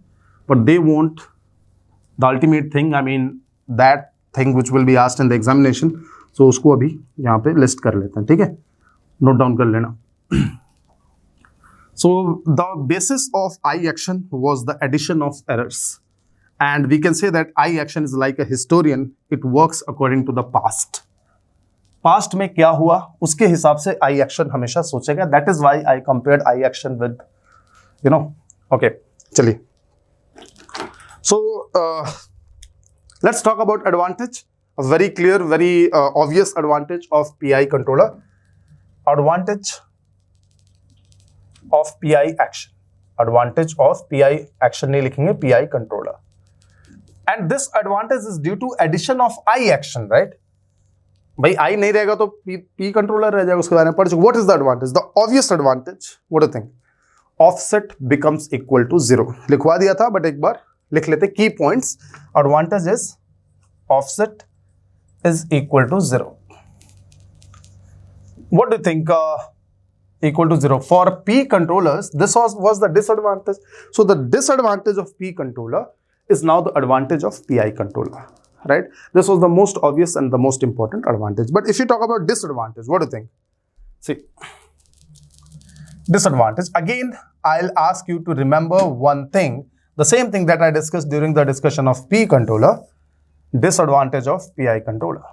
but they want the ultimate thing, I mean that thing which will be asked in the examination. So उसको अभी यहाँ पे list कर लेते हैं, ठीक है, note down कर लेना. So the basis of I action was the addition of errors, and we can say that I action is like a historian. It works according to the past. Past में क्या हुआ उसके हिसाब से I action हमेशा सोचेगा. That is why I compared I action with, you know, okay. चलिए. So let's talk about advantage. A very clear, very obvious advantage of PI controller. Advantage of PI action. Advantage of PI action नहीं लिखेंगे, PI controller. And this advantage is due to addition of I action, right? भाई I नहीं रहेगा तो P controller रह जाएगा, उसके बारे में पढ़ चुके. What is the advantage? The obvious advantage. What do you think? Offset becomes equal to 0. लिखवा दिया था, but एक बार लिख लेते. Key points. Advantage is offset is equal to 0. What do you think? Equal to 0. For P controllers, this was the disadvantage. So the disadvantage of P controller is now the advantage of PI controller, right? This was the most obvious and the most important advantage. But if you talk about disadvantage, what do you think? See, disadvantage. Again, I'll ask you to remember one thing, the same thing that I discussed during the discussion of P controller, disadvantage of PI controller.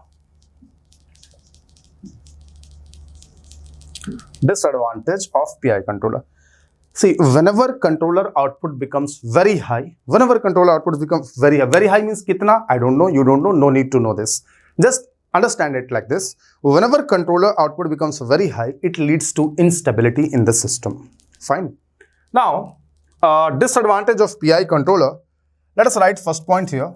Disadvantage of PI controller. See, whenever controller output becomes very high, very high means kitna? I don't know, you don't know, no need to know this. Just understand it like this. Whenever controller output becomes very high, it leads to instability in the system. Fine. Now, disadvantage of PI controller. Let us write first point here.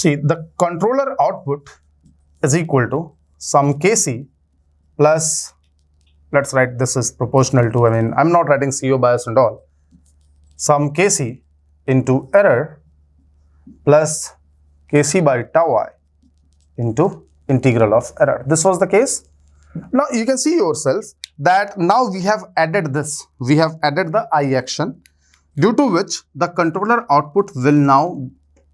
See, the controller output is equal to some Kc plus, let's write this is proportional to, I mean, I'm not writing CO bias and all, some Kc into error plus Kc by tau I into integral of error. This was the case. Now you can see yourself that now we have added this, we have added the I action, due to which the controller output will now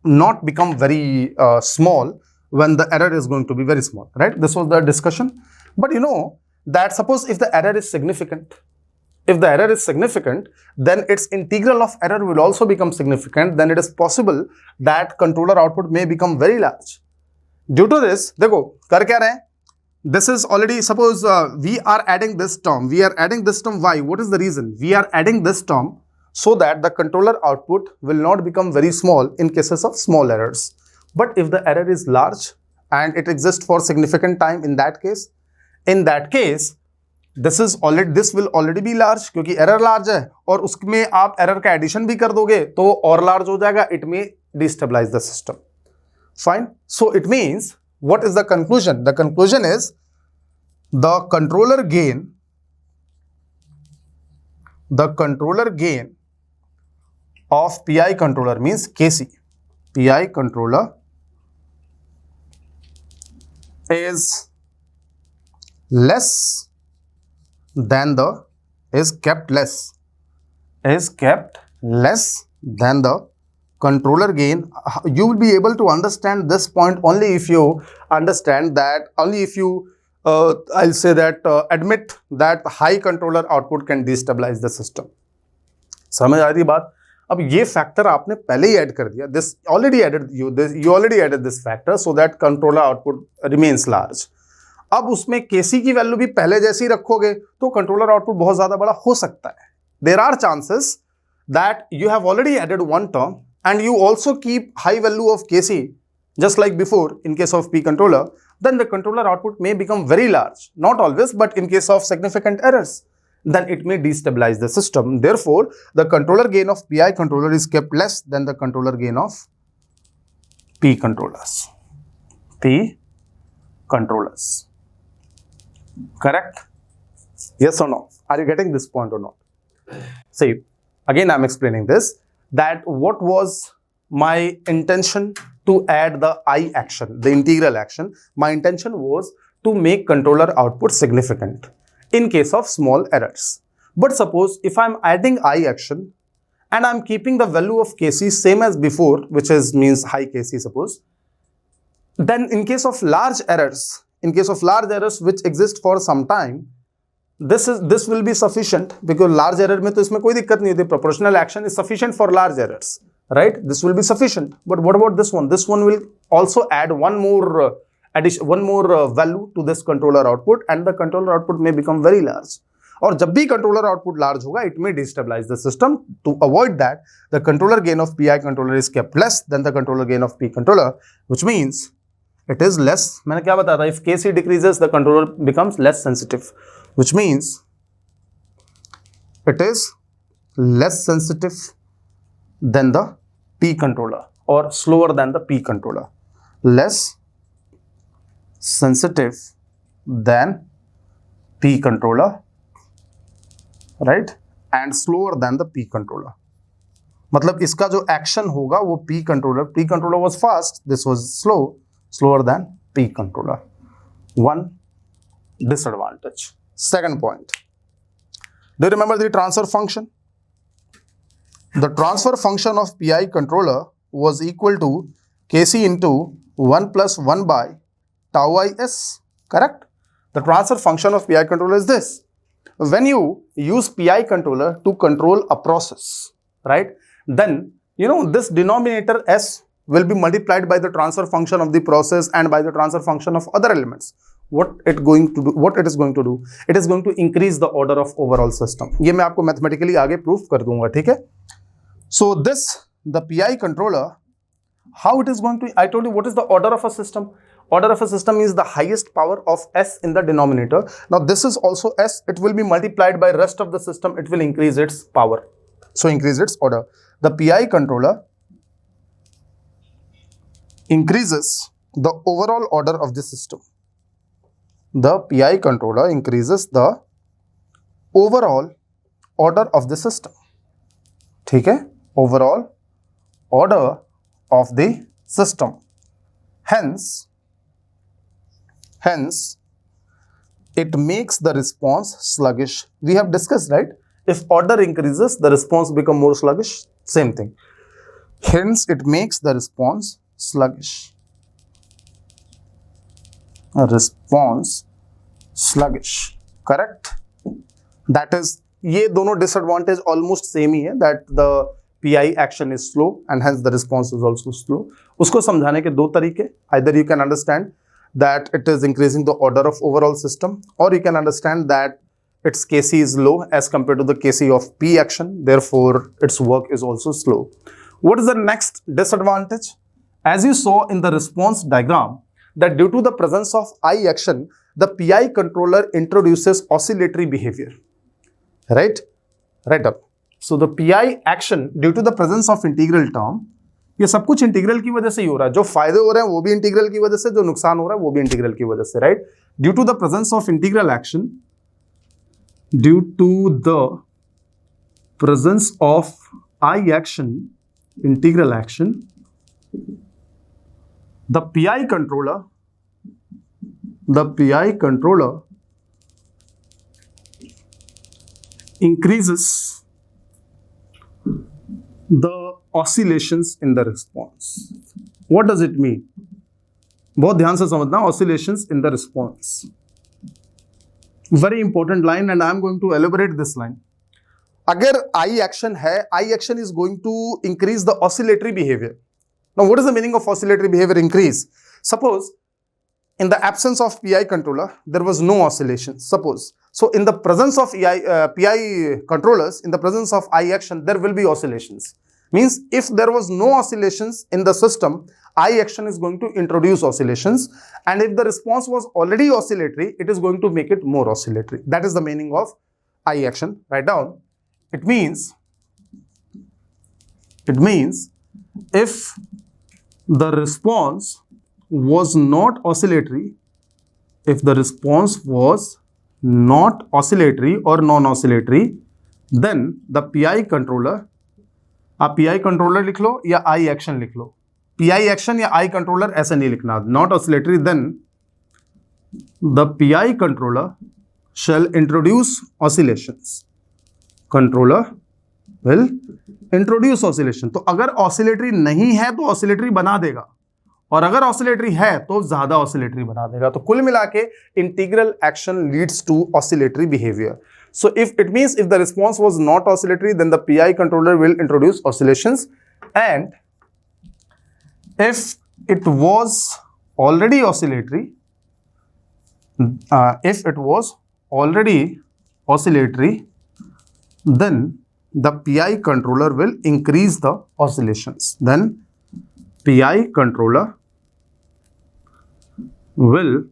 not become very small when the error is going to be very small, right? This was the discussion. But you know that suppose if the error is significant, then its integral of error will also become significant. Then it is possible that controller output may become very large. Due to this, देखो कर क्या रहे हैं? This is already, suppose we are adding this term, why? What is the reason? We are adding this term so that the controller output will not become very small in cases of small errors. But if the error is large and it exists for significant time, in that case, this will already be large, क्योंकि error large है और उसमें आप error का addition भी कर दोगे तो और large हो जाएगा, it may destabilize the system. Fine. So it means, what is the conclusion? The conclusion is the controller gain of PI controller means Kc. PI controller is kept less than the controller gain. You will be able to understand this point only if you understand that, only if you I'll say that admit that high controller output can destabilize the system. समझ आ रही बात? अब ये factor आपने पहले ही add कर दिया. This already added you already added this factor so that controller output remains large. अब उसमें Kc की वैल्यू भी पहले जैसी रखोगे तो कंट्रोलर आउटपुट बहुत ज्यादा बड़ा हो सकता है. There are chances that you have already added one term and you also keep high value of Kc just like before in case of P controller, then the controller output may become very large. Not always, but in case of significant errors, then it may destabilize the system. Therefore, the controller gain of PI controller is kept less than the controller gain of P controllers. P controllers. Correct? Yes or no? Are you getting this point or not? See, again I'm explaining this, that what was my intention to add the I action, the integral action. My intention was to make controller output significant in case of small errors. But suppose if I'm adding I action and I'm keeping the value of Kc same as before, which is means high Kc suppose, then in case of large errors, which exist for some time, this will be sufficient, because large error में तो इसमें कोई दिक्कत नहीं होती. Proportional action is sufficient for large errors, right? This will be sufficient. But what about this one? This one will also add one more value to this controller output, and the controller output may become very large. और जब भी controller output large होगा, it may destabilize the system. To avoid that, the controller gain of PI controller is kept less than the controller gain of P controller, which means it is less. मैंने क्या बताया था? If Kc decreases, the controller becomes less sensitive, which means it is less sensitive than the P controller, or slower than the P controller. Less sensitive than P controller, right? And slower than the P controller. मतलब इसका जो action होगा वो P controller was fast, this was slower than P controller. One disadvantage. Second point. Do you remember the transfer function? The transfer function of PI controller was equal to Kc into 1 plus 1 by tau is, correct? The transfer function of PI controller is this. When you use PI controller to control a process, right, then this denominator S will be multiplied by the transfer function of the process and by the transfer function of other elements. What it is going to do? It is going to increase the order of overall system. ये मैं आपको mathematically आगे proof कर दूंगा, ठीक है? So the PI controller, how it is going to, I told you what is the order of a system. Order of a system is the highest power of S in the denominator. Now this is also S, it will be multiplied by rest of the system, it will increase its power. So increase its order. The PI controller increases the overall order of the system. The PI controller increases the overall order of the system. ठीक है? Overall order of the system. Hence, it makes the response sluggish. We have discussed, right? If order increases, the response becomes more sluggish. Same thing. Hence, it makes the response sluggish. A response sluggish. Correct? That is, ये दोनों disadvantage almost same ही है, that the PI action is slow and hence the response is also slow. उसको समझाने के दो तरीके. Either you can understand that it is increasing the order of overall system, or you can understand that its Kc is low as compared to the Kc of P action, therefore its work is also slow. What is the next disadvantage? As you saw in the response diagram, that due to the presence of I action, the PI controller introduces oscillatory behavior. Right? Right up. So the PI action, due to the presence of integral term, ये सब कुछ integral की वजह से ही हो रहा है. जो फायदे हो रहे हैं वो भी इंटीग्रल की वजह से, जो नुकसान हो रहा है वो भी इंटीग्रल की वजह से, right? Due to the presence of integral action, due to the presence of I action, integral action, the PI controller increases the oscillations in the response. What does it mean? बहुत ध्यान से समझना, oscillations in the response. Very important line and I am going to elaborate this line. अगर I action है, I action is going to increase the oscillatory behavior. Now what is the meaning of oscillatory behavior increase? Suppose in the absence of PI controller, there was no oscillation. Suppose So in the presence of PI controllers, in the presence of I action, there will be oscillations. Means if there was no oscillations in the system, I action is going to introduce oscillations, and if the response was already oscillatory, it is going to make it more oscillatory. That is the meaning of I action. Write down. It means if the response was not oscillatory, if the response was not oscillatory or non-oscillatory, then the PI controller, आप PI controller लिख लो या I action लिख लो, PI action या I controller ऐसा नहीं लिखना, not oscillatory, then the PI controller shall introduce oscillations. Controller will introduce oscillation. तो अगर oscillatory नहीं है तो oscillatory बना देगा, और अगर oscillatory है तो ज्यादा oscillatory बना देगा. तो कुल मिला के integral action leads to oscillatory behavior. So if it means if the response was not oscillatory, then the PI controller will introduce oscillations, and if it was already oscillatory, then the PI controller will increase the oscillations. Then PI controller will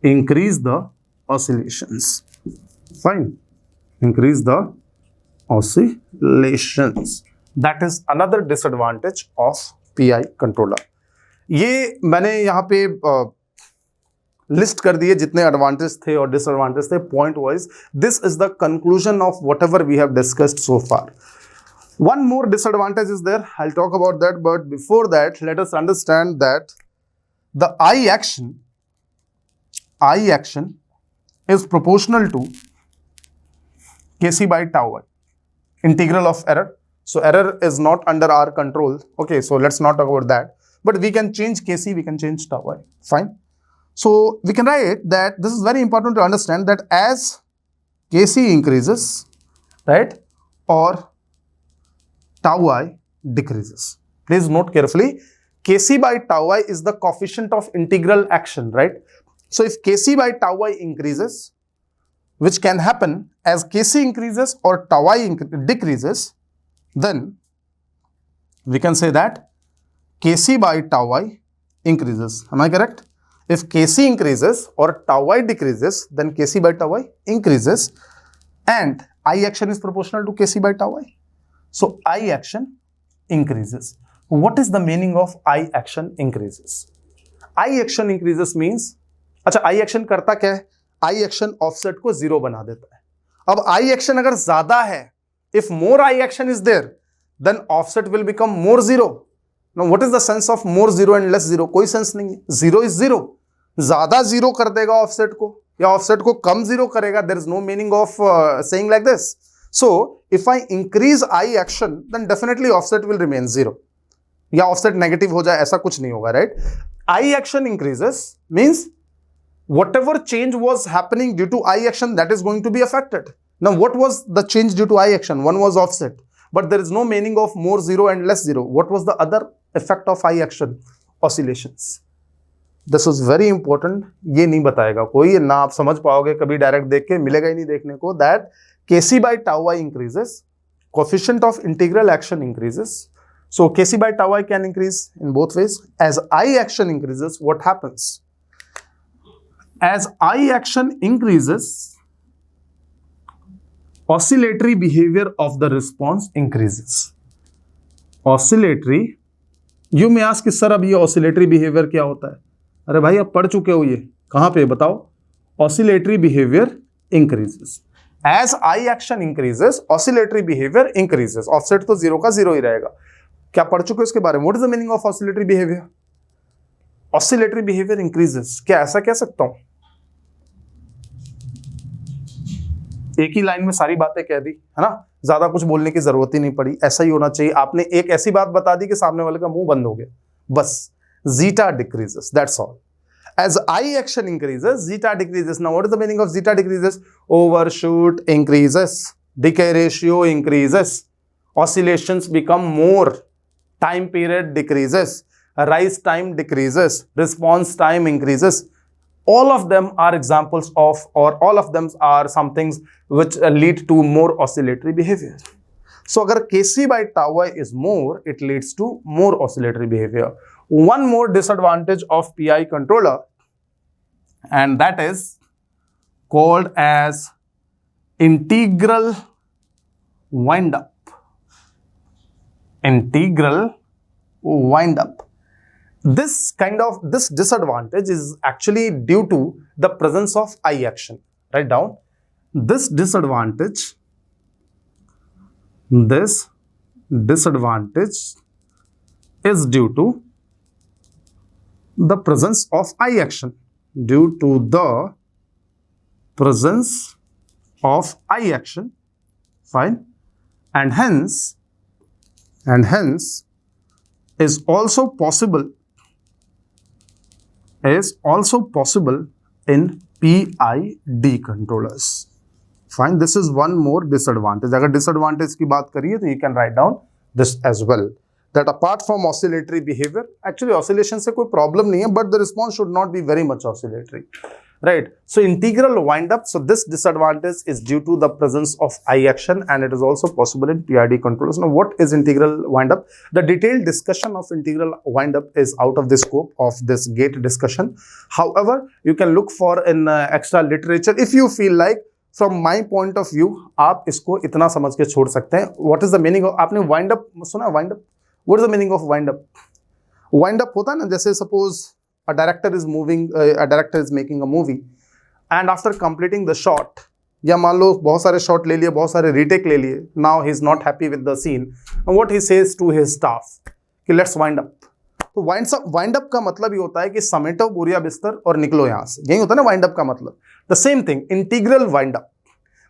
increase the oscillations. Fine. Increase the oscillations. That is another disadvantage of PI controller. ये मैंने यहाँ पे list कर दिए जितने advantage थे और disadvantage थे point wise. This is the conclusion of whatever we have discussed so far. One more disadvantage is there. I'll talk about that, but before that, let us understand that the I action is proportional to Kc by tau I, integral of error. So error is not under our control. Okay, so let's not talk about that. But we can change Kc, we can change tau I. Fine. So we can write that this is very important to understand that as Kc increases, right, or tau I decreases. Please note carefully, Kc by tau I is the coefficient of integral action, right? So if Kc by tau I increases, which can happen as Kc increases or tau I decreases, then we can say that Kc by tau I increases. Am I correct? If Kc increases or tau I decreases, then Kc by tau I increases, and I action is proportional to Kc by tau I. So I action increases. What is the meaning of I action increases? I action increases means, अच्छा I action करता क्या है? I action offset को zero बना देता है. अब I action अगर ज्यादा है, if more I action is there, then offset will become more zero. Now what is the sense of more zero and less zero? कोई सेंस नहीं है. Zero is zero. ज्यादा जीरो कर देगा ऑफसेट को या ऑफसेट को कम जीरो करेगा. There is no meaning of saying like this. So if I increase I action, then definitely offset will remain zero. या ऑफसेट नेगेटिव हो जाए ऐसा कुछ नहीं होगा, right? I action increases means whatever change was happening due to I action, that is going to be affected. Now what was the change due to I action? One was offset, but there is no meaning of more zero and less zero. What was the other effect of I action? Oscillations. This is very important. ये नहीं बताएगा कोई, ना आप समझ पाओगे कभी direct देख के, मिलेगा ही नहीं देखने को. That Kc by tau I increases, coefficient of integral action increases. So Kc by tau I can increase in both ways. As I action increases, what happens? As I action increases, oscillatory behavior of the response increases. Oscillatory, you may ask sir अब ये oscillatory behavior क्या होता है? अरे भाई आप पढ़ चुके हो ये, कहाँ पे बताओ? Oscillatory behavior increases. As I action increases, oscillatory behavior increases. Offset तो जीरो का जीरो ही रहेगा. क्या पढ़ चुके हो इसके बारे में? What is the meaning of oscillatory behavior? Oscillatory behavior increases. क्या ऐसा कह सकता हूं? एक ही लाइन में सारी बातें कह दी, है ना? ज्यादा कुछ बोलने की जरूरत ही नहीं पड़ी. ऐसा ही होना चाहिए. आपने एक ऐसी बात बता दी कि सामने वाले का मुंह बंद हो गया. बस zeta decreases. That's all. As I action increases, zeta decreases. Now, what is the meaning of zeta decreases? Overshoot increases. Decay ratio increases. Oscillations become more. Time period decreases. Rise time decreases. Response time increases. all of them are examples of, or all of them are some things which lead to more oscillatory behavior. So agar Kc by tau I is more, it leads to more oscillatory behavior. One more disadvantage of PI controller, and that is called as integral wind up. Integral wind up. This disadvantage is actually due to the presence of I action. Write down this disadvantage is due to the presence of I action. Due to the presence of I action, fine, and hence is also possible in PID controllers. Fine, this is one more disadvantage. अगर disadvantage की बात करिए तो you can write down this as well. That apart from oscillatory behavior, actually oscillation से कोई problem नहीं है, but the response should not be very much oscillatory. Right. So integral wind up. So this disadvantage is due to the presence of I action, and it is also possible in PID controllers. Now, what is integral wind up? The detailed discussion of integral wind up is out of the scope of this gate discussion. However, you can look for in extra literature if you feel like. From my point of view, आप इसको इतना समझ के छोड़ सकते हैं. What is the meaning of? आपने wind up सुना? Wind up. What is the meaning of wind up? Wind up होता है ना, जैसे suppose a director is making a movie, and after completing the shot, या मान लो बहुत सारे shot ले लिए, बहुत सारे retake ले लिए, now he is not happy with the scene, and what he says to his staff कि let's wind up. तो wind up का मतलब ये होता है कि समेटो बोरिया बिस्तर और निकलो यहाँ से, यही होता है ना wind up का मतलब. The same thing, integral wind up.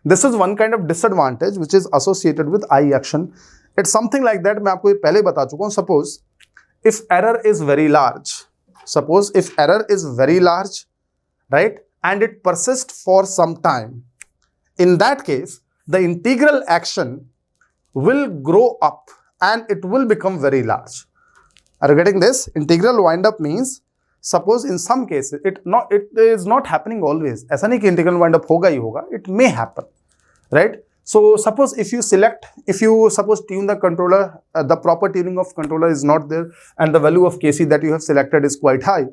This is one kind of disadvantage which is associated with I action. It's something like that. मैं आपको ये पहले बता चुका हूँ. Suppose if error is very large, right, and it persists for some time, in that case, the integral action will grow up and it will become very large. Are you getting this? Integral wind up means, suppose in some cases, it is not happening always. ऐसा नहीं कि integral wind up होगा ही होगा. It may happen, right? So suppose if you tune the controller, the proper tuning of controller is not there, and the value of Kc that you have selected is quite high,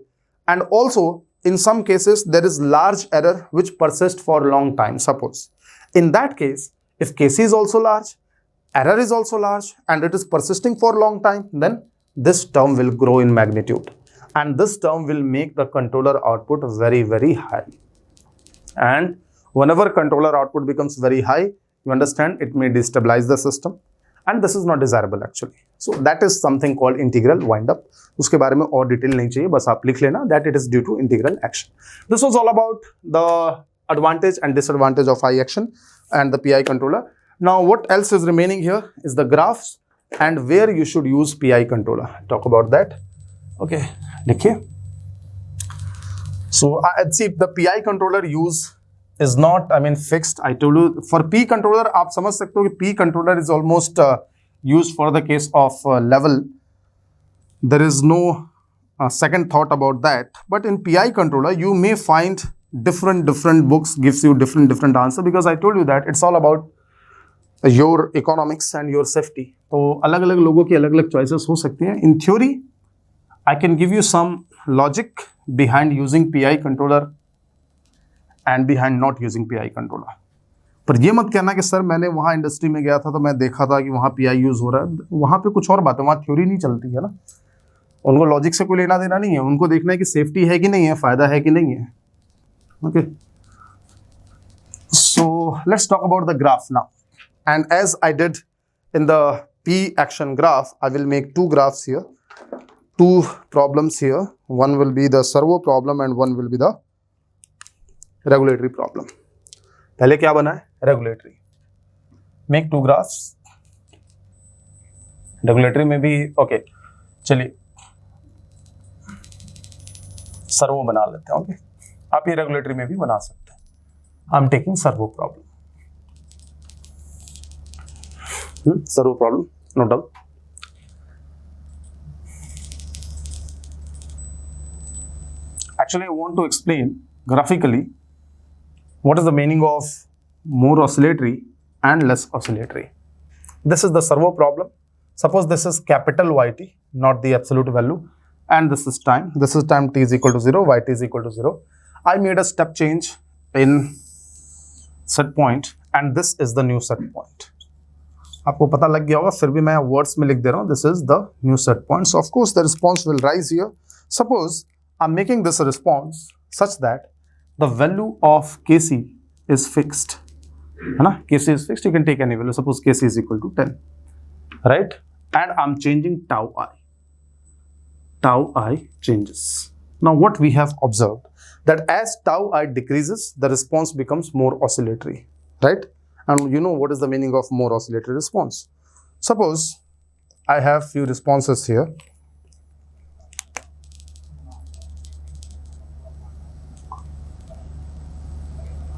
and also in some cases there is large error which persists for a long time. Suppose in that case, if Kc is also large, error is also large, and it is persisting for a long time, then this term will grow in magnitude, and this term will make the controller output very, very high. And whenever controller output becomes very high, you understand, it may destabilize the system, and this is not desirable actually. So that is something called integral wind up. उसके बारे में और detail नहीं चाहिए, बस आप लिख लेना that it is due to integral action. This was all about the advantage and disadvantage of I action and the PI controller. Now what else is remaining here is the graphs and where you should use PI controller. Talk about that. Okay, देखिए. So see, the PI controller use is not, fixed. I told you for P controller, आप समझ सकते हो कि P controller is almost used for the case of level. There is no second thought about that. But in PI controller, you may find different books gives you different answer, because I told you that it's all about your economics and your safety. तो अलग-अलग लोगों की अलग-अलग choices हो सकती हैं. In theory, I can give you some logic behind using PI controller and behind not using PI controller. पर ये मत कहना कि सर मैंने वहाँ इंडस्ट्री में गया था तो मैं देखा था कि वहाँ PI यूज हो रहा है. वहाँ पे कुछ और बात है, वहाँ थ्योरी नहीं चलती है ना. उनको लॉजिक से कोई लेना देना नहीं है, उनको देखना है कि सेफ्टी है कि नहीं है, फायदा है कि नहीं है. Okay, so let's talk about the graph now. And as I did in the P action graph, I will make two graphs here, two problems here. One will be the servo problem and one will be the regulatory problem. पहले क्या बना है? Regulatory. Make two graphs. Regulatory में भी okay. चलिए servo बना लेते हैं. ओके, आप ये रेगुलेटरी में भी बना सकते हैं. I am taking servo problem. Servo problem, no doubt. Actually, I want to explain graphically what is the meaning of more oscillatory and less oscillatory. This is the servo problem. Suppose this is capital YT, not the absolute value, and this is time. This is time t is equal to 0, yt is equal to 0. I made a step change in set point and this is the new set point. आपको पता लग गया होगा, फिर भी मैं words में लिख दे रहा हूँ. This is the new set point. So of course the response will rise here. Suppose I'm making this a response such that the value of Kc is fixed. है ना? Kc is fixed. You can take any value. Suppose Kc is equal to 10, right? And I'm changing tau I. Tau I changes. Now what we have observed that as tau I decreases, the response becomes more oscillatory, right? And you know what is the meaning of more oscillatory response. Suppose I have few responses here.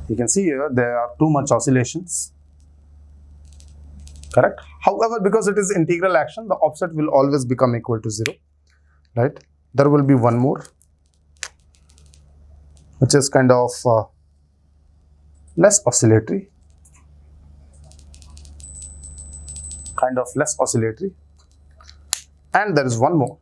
You can see here there are too much oscillations, correct? However, because it is integral action, the offset will always become equal to 0, right? There will be one more, which is kind of less oscillatory, and there is one more.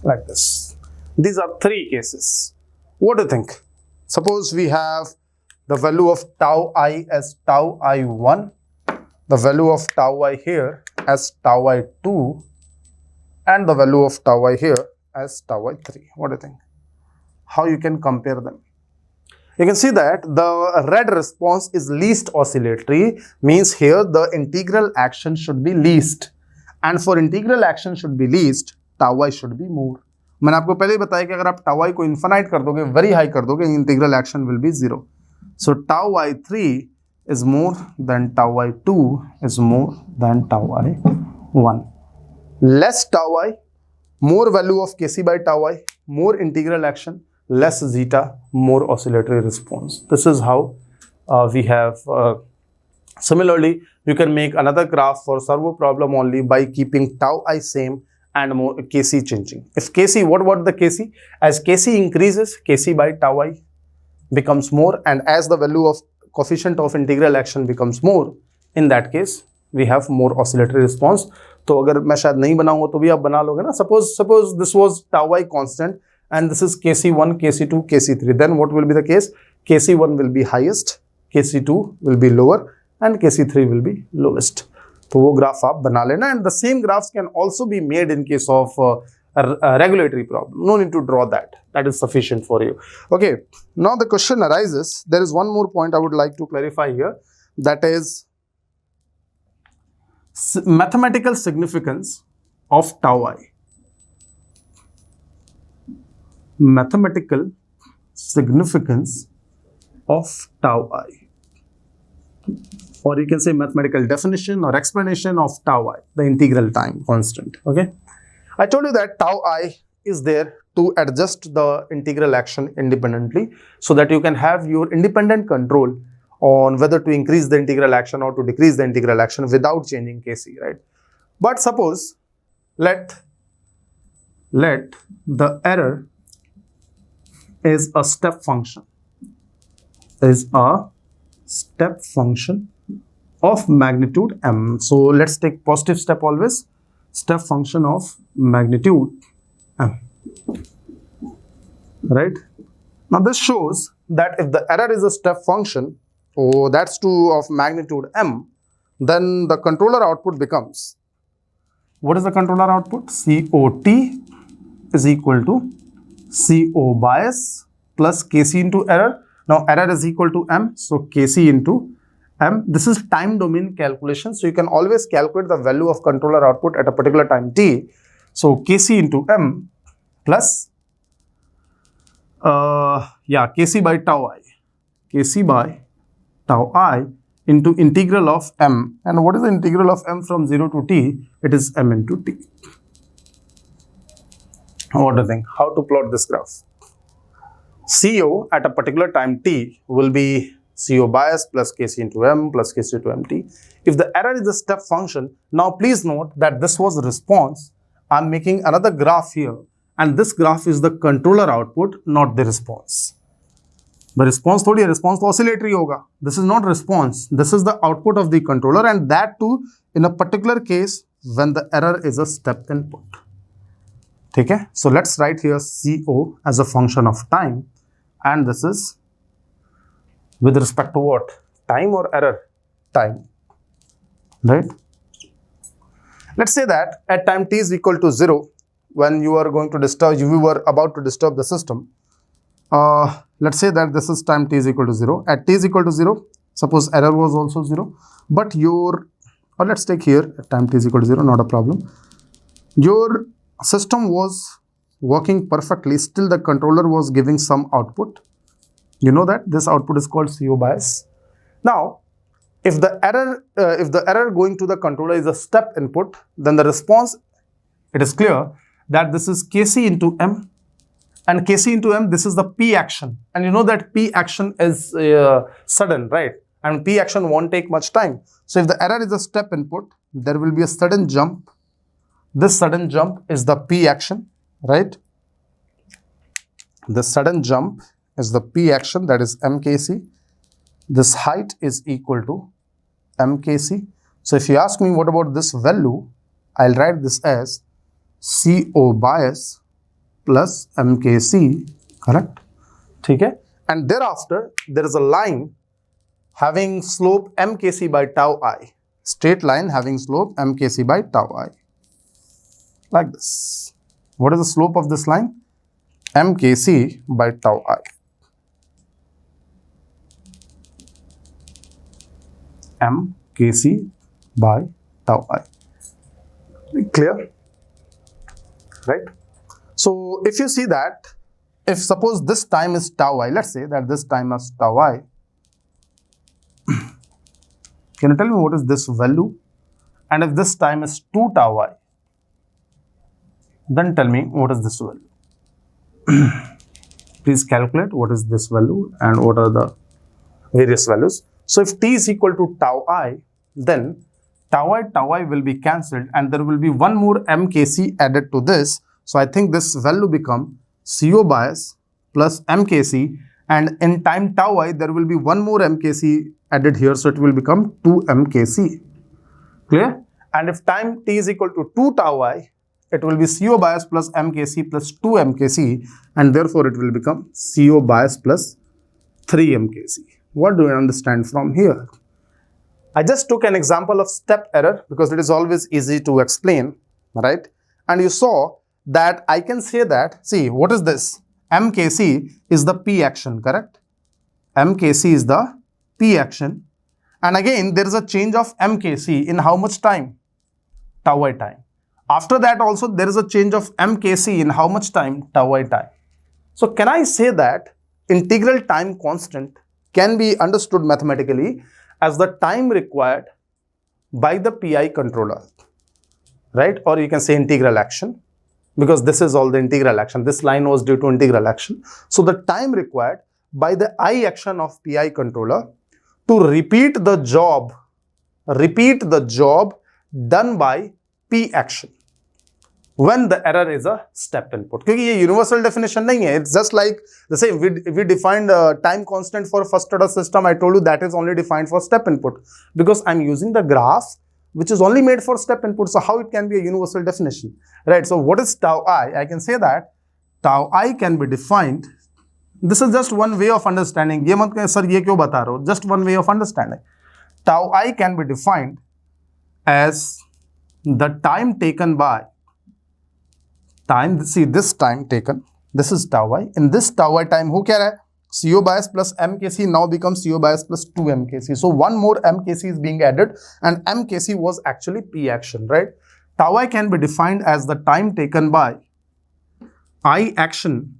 Like this. These are three cases. What do you think? Suppose we have the value of tau I as tau I1, the value of tau I here as tau I2, and the value of tau I here as tau I3. What do you think? How you can compare them? You can see that the red response is least oscillatory, means here the integral action should be least, and for integral action should be least, tau I should be more. मैंने आपको पहले ही बताया कि अगर आप tau I को infinite कर दोगे, very high कर दोगे, integral action will be 0. So tau I3 is more than tau I2 is more than tau I1. Less tau I, more value of Kc by tau I, more integral action, less zeta, more oscillatory response. This is how we have. Similarly, you can make another graph for servo problem only by keeping tau I same and more Kc changing. If Kc, what about the Kc? As Kc increases, Kc by tau I becomes more, and as the value of coefficient of integral action becomes more, in that case we have more oscillatory response. तो अगर मैं शायद नहीं बनाऊंगा तो भी आप बना लोगे ना. Suppose this was tau I constant and this is Kc1, Kc2, Kc3. Then what will be the case? Kc1 will be highest, Kc2 will be lower, and Kc3 will be lowest. तो वो graph आप बना लेना, and the same graphs can also be made in case of a regulatory problem. No need to draw that. That is sufficient for you. Okay. Now the question arises. There is one more point I would like to clarify here. That is mathematical significance of tau I. Mathematical significance of tau I. Or you can say mathematical definition or explanation of tau I, the integral time constant. Okay. I told you that tau I is there to adjust the integral action independently, so that you can have your independent control on whether to increase the integral action or to decrease the integral action without changing Kc, right? But suppose let the error is a step function, of magnitude m. So let's take positive step always, step function of magnitude m, right? Now this shows that if the error is a step function, oh that's too of magnitude m, then the controller output becomes, what is the controller output? COT is equal to CO bias plus Kc into error. Now error is equal to m, so Kc into m. This is time domain calculation, so you can always calculate the value of controller output at a particular time t. So Kc into m plus Kc by tau I, Kc by tau I into integral of m. And what is the integral of m from 0 to t? It is m into t. What do you think? How to plot this graph? CO at a particular time t will be CO bias plus Kc into M plus Kc into Mt. If the error is a step function, now please note that this was response. I'm making another graph here, and this graph is the controller output, not the response. The response थोड़ी है, response तो oscillatory होगा. This is not response. This is the output of the controller, and that too in a particular case when the error is a step input. ठीक है? So let's write here CO as a function of time, and this is with respect to what? Time or error? Time. Right? Let's say that at time t is equal to 0, when you are going to disturb, you were about to disturb the system. Let's say that this is time t is equal to 0. At t is equal to 0, suppose error was also 0, but or let's take here at time t is equal to 0, not a problem. Your system was working perfectly, still the controller was giving some output. You know that this output is called CO bias. Now, if the error going to the controller is a step input, then the response, it is clear that this is Kc into M, and Kc into M, this is the P action, and you know that P action is sudden, right? And P action won't take much time. So if the error is a step input, there will be a sudden jump. This sudden jump is the P action, right? The sudden jump is the P action, that is MKc. This height is equal to MKc. So if you ask me what about this value, I'll write this as CO bias plus MKc, correct? Okay? And thereafter, there is a line having slope MKc by tau I. Straight line having slope MKc by tau I. Like this. What is the slope of this line? MKc by tau I. MKc by tau I. Clear? Right? So if you see that, if suppose this time is tau I, let's say that this time is tau I, can you tell me what is this value? And if this time is 2 tau I, then tell me what is this value. Please calculate what is this value and what are the various values. So if t is equal to tau I, then tau I will be cancelled, and there will be one more MKc added to this. So I think this value become CO bias plus MKc, and in time tau I there will be one more MKc added here, so it will become 2 MKc. Clear? And if time t is equal to 2 tau I, it will be CO bias plus MKc plus 2 MKc, and therefore it will become CO bias plus 3 MKc. What do you understand from here? I just took an example of step error because it is always easy to explain, right? And you saw that I can say that, see, what is this? MKc is the P action, correct? MKc is the P action. And again, there is a change of MKc in how much time? Tau I time. After that also, there is a change of MKc in how much time? Tau I time. So can I say that integral time constant can be understood mathematically as the time required by the PI controller, right? Or you can say integral action, because this is all the integral action. This line was due to integral action. So the time required by the I action of PI controller to repeat the job done by P action when the error is a step input. क्योंकि ये universal definition नहीं है. It's just like the same. We defined time constant for first order system. I told you that is only defined for step input because I'm using the graph which is only made for step input. So how it can be a universal definition, right? So what is tau I? I can say that tau I can be defined. This is just one way of understanding. ये मत कहें sir ये क्यों बता रहे हो? Just one way of understanding. Tau I can be defined as the time taken by time. See this time taken. This is tau I. In this tau I time, who क्या है? CO bias plus MKc now becomes CO bias plus 2 MKc. So one more MKc is being added, and MKc was actually P action, right? Tau I can be defined as the time taken by I action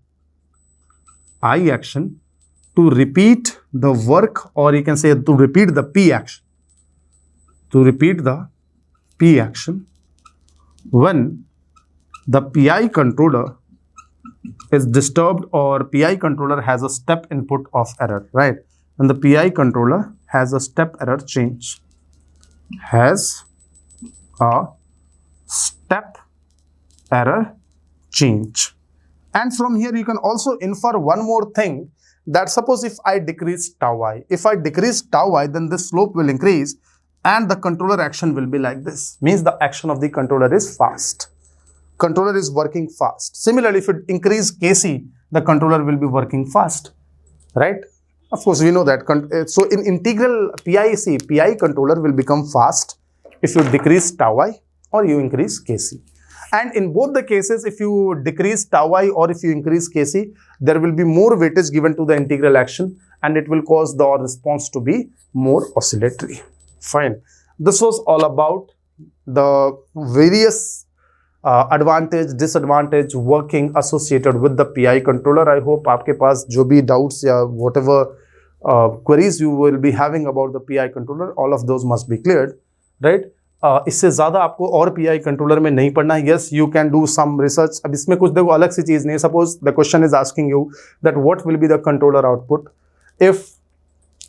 to repeat the work, or you can say to repeat the P action. To repeat the P action when the PI controller is disturbed or PI controller has a step input of error, right? then the PI controller has a step error change. Has a step error change. And from here you can also infer one more thing, that suppose if I decrease tau I, if I decrease tau I, then the slope will increase and the controller action will be like this. Means the action of the controller is fast. Controller is working fast. Similarly, if you increase Kc, the controller will be working fast, right? Of course, we know that. So in integral PIC, PI controller will become fast if you decrease tau I or you increase Kc. And in both the cases, if you decrease tau I or if you increase Kc, there will be more weightage given to the integral action and it will cause the response to be more oscillatory. Fine. This was all about the various advantage, disadvantage working associated with the PI controller. I hope आपके पास जो भी doubts या whatever queries you will be having about the PI controller, all of those must be cleared, right? इससे ज़्यादा आपको और PI controller में नहीं पढ़ना है. Yes, you can do some research. अब इसमें कुछ देखो अलग सी चीज़ नहीं है. Suppose the question is asking you that what will be the controller output if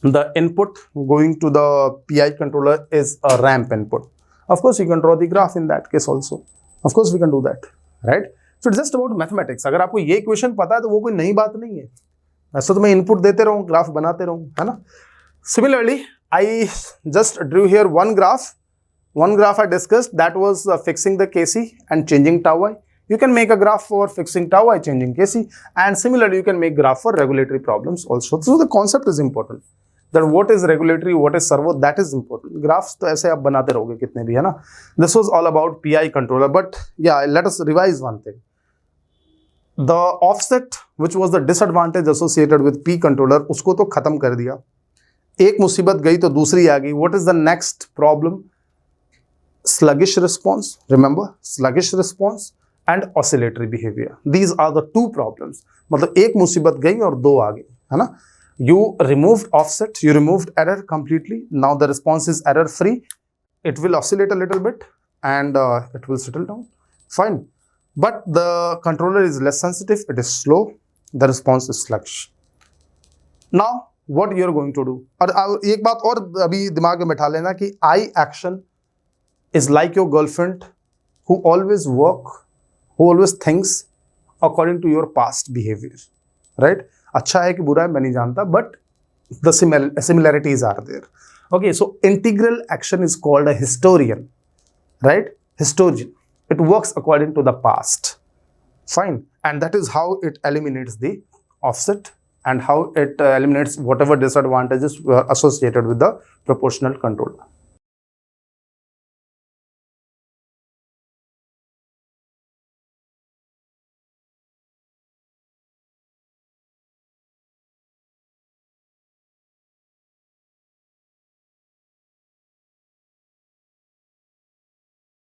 the input going to the PI controller is a ramp input. Of course, you can draw the graph in that case also. Of course, we can do that, right? So it's just about mathematics. अगर आपको ये question पता है तो वो कोई नई बात नहीं है. ऐसा तो मैं इनपुट देते रहूँ, ग्राफ बनाते रहूँ, है ना? Similarly, I just drew here one graph. One graph I discussed, that was fixing the Kc and changing tau I. You can make a graph for fixing tau I, changing Kc, and similarly you can make graph for regulatory problems also. So the concept is important. That what is regulatory, what is servo, that is important. Graphs तो ऐसे आप बनाते रहोगे कितने भी, है ना? This was all about PI controller, but yeah, let us revise one thing. The offset, which was the disadvantage associated with P controller, उसको तो खत्म कर दिया. एक मुसीबत गई तो दूसरी आ गई. What is the next problem? Sluggish response. Remember, sluggish response and oscillatory behavior. These are the two problems. मतलब एक मुसीबत गई और दो आ गई, है ना? You removed offset, you removed error completely. Now the response is error free. It will oscillate a little bit and it will settle down. Fine. But the controller is less sensitive, it is slow, the response is sluggish. Now, what you are going to do? और एक बात और अभी दिमाग में बैठा लेना कि I action is like your girlfriend who always thinks according to your past behavior, right? अच्छा है कि बुरा है मैं नहीं जानता, but the similarities are there. Okay, so integral action is called a historian, right? Historian. It works according to the past. Fine. And that is how it eliminates the offset and how it eliminates whatever disadvantages were associated with the proportional controller.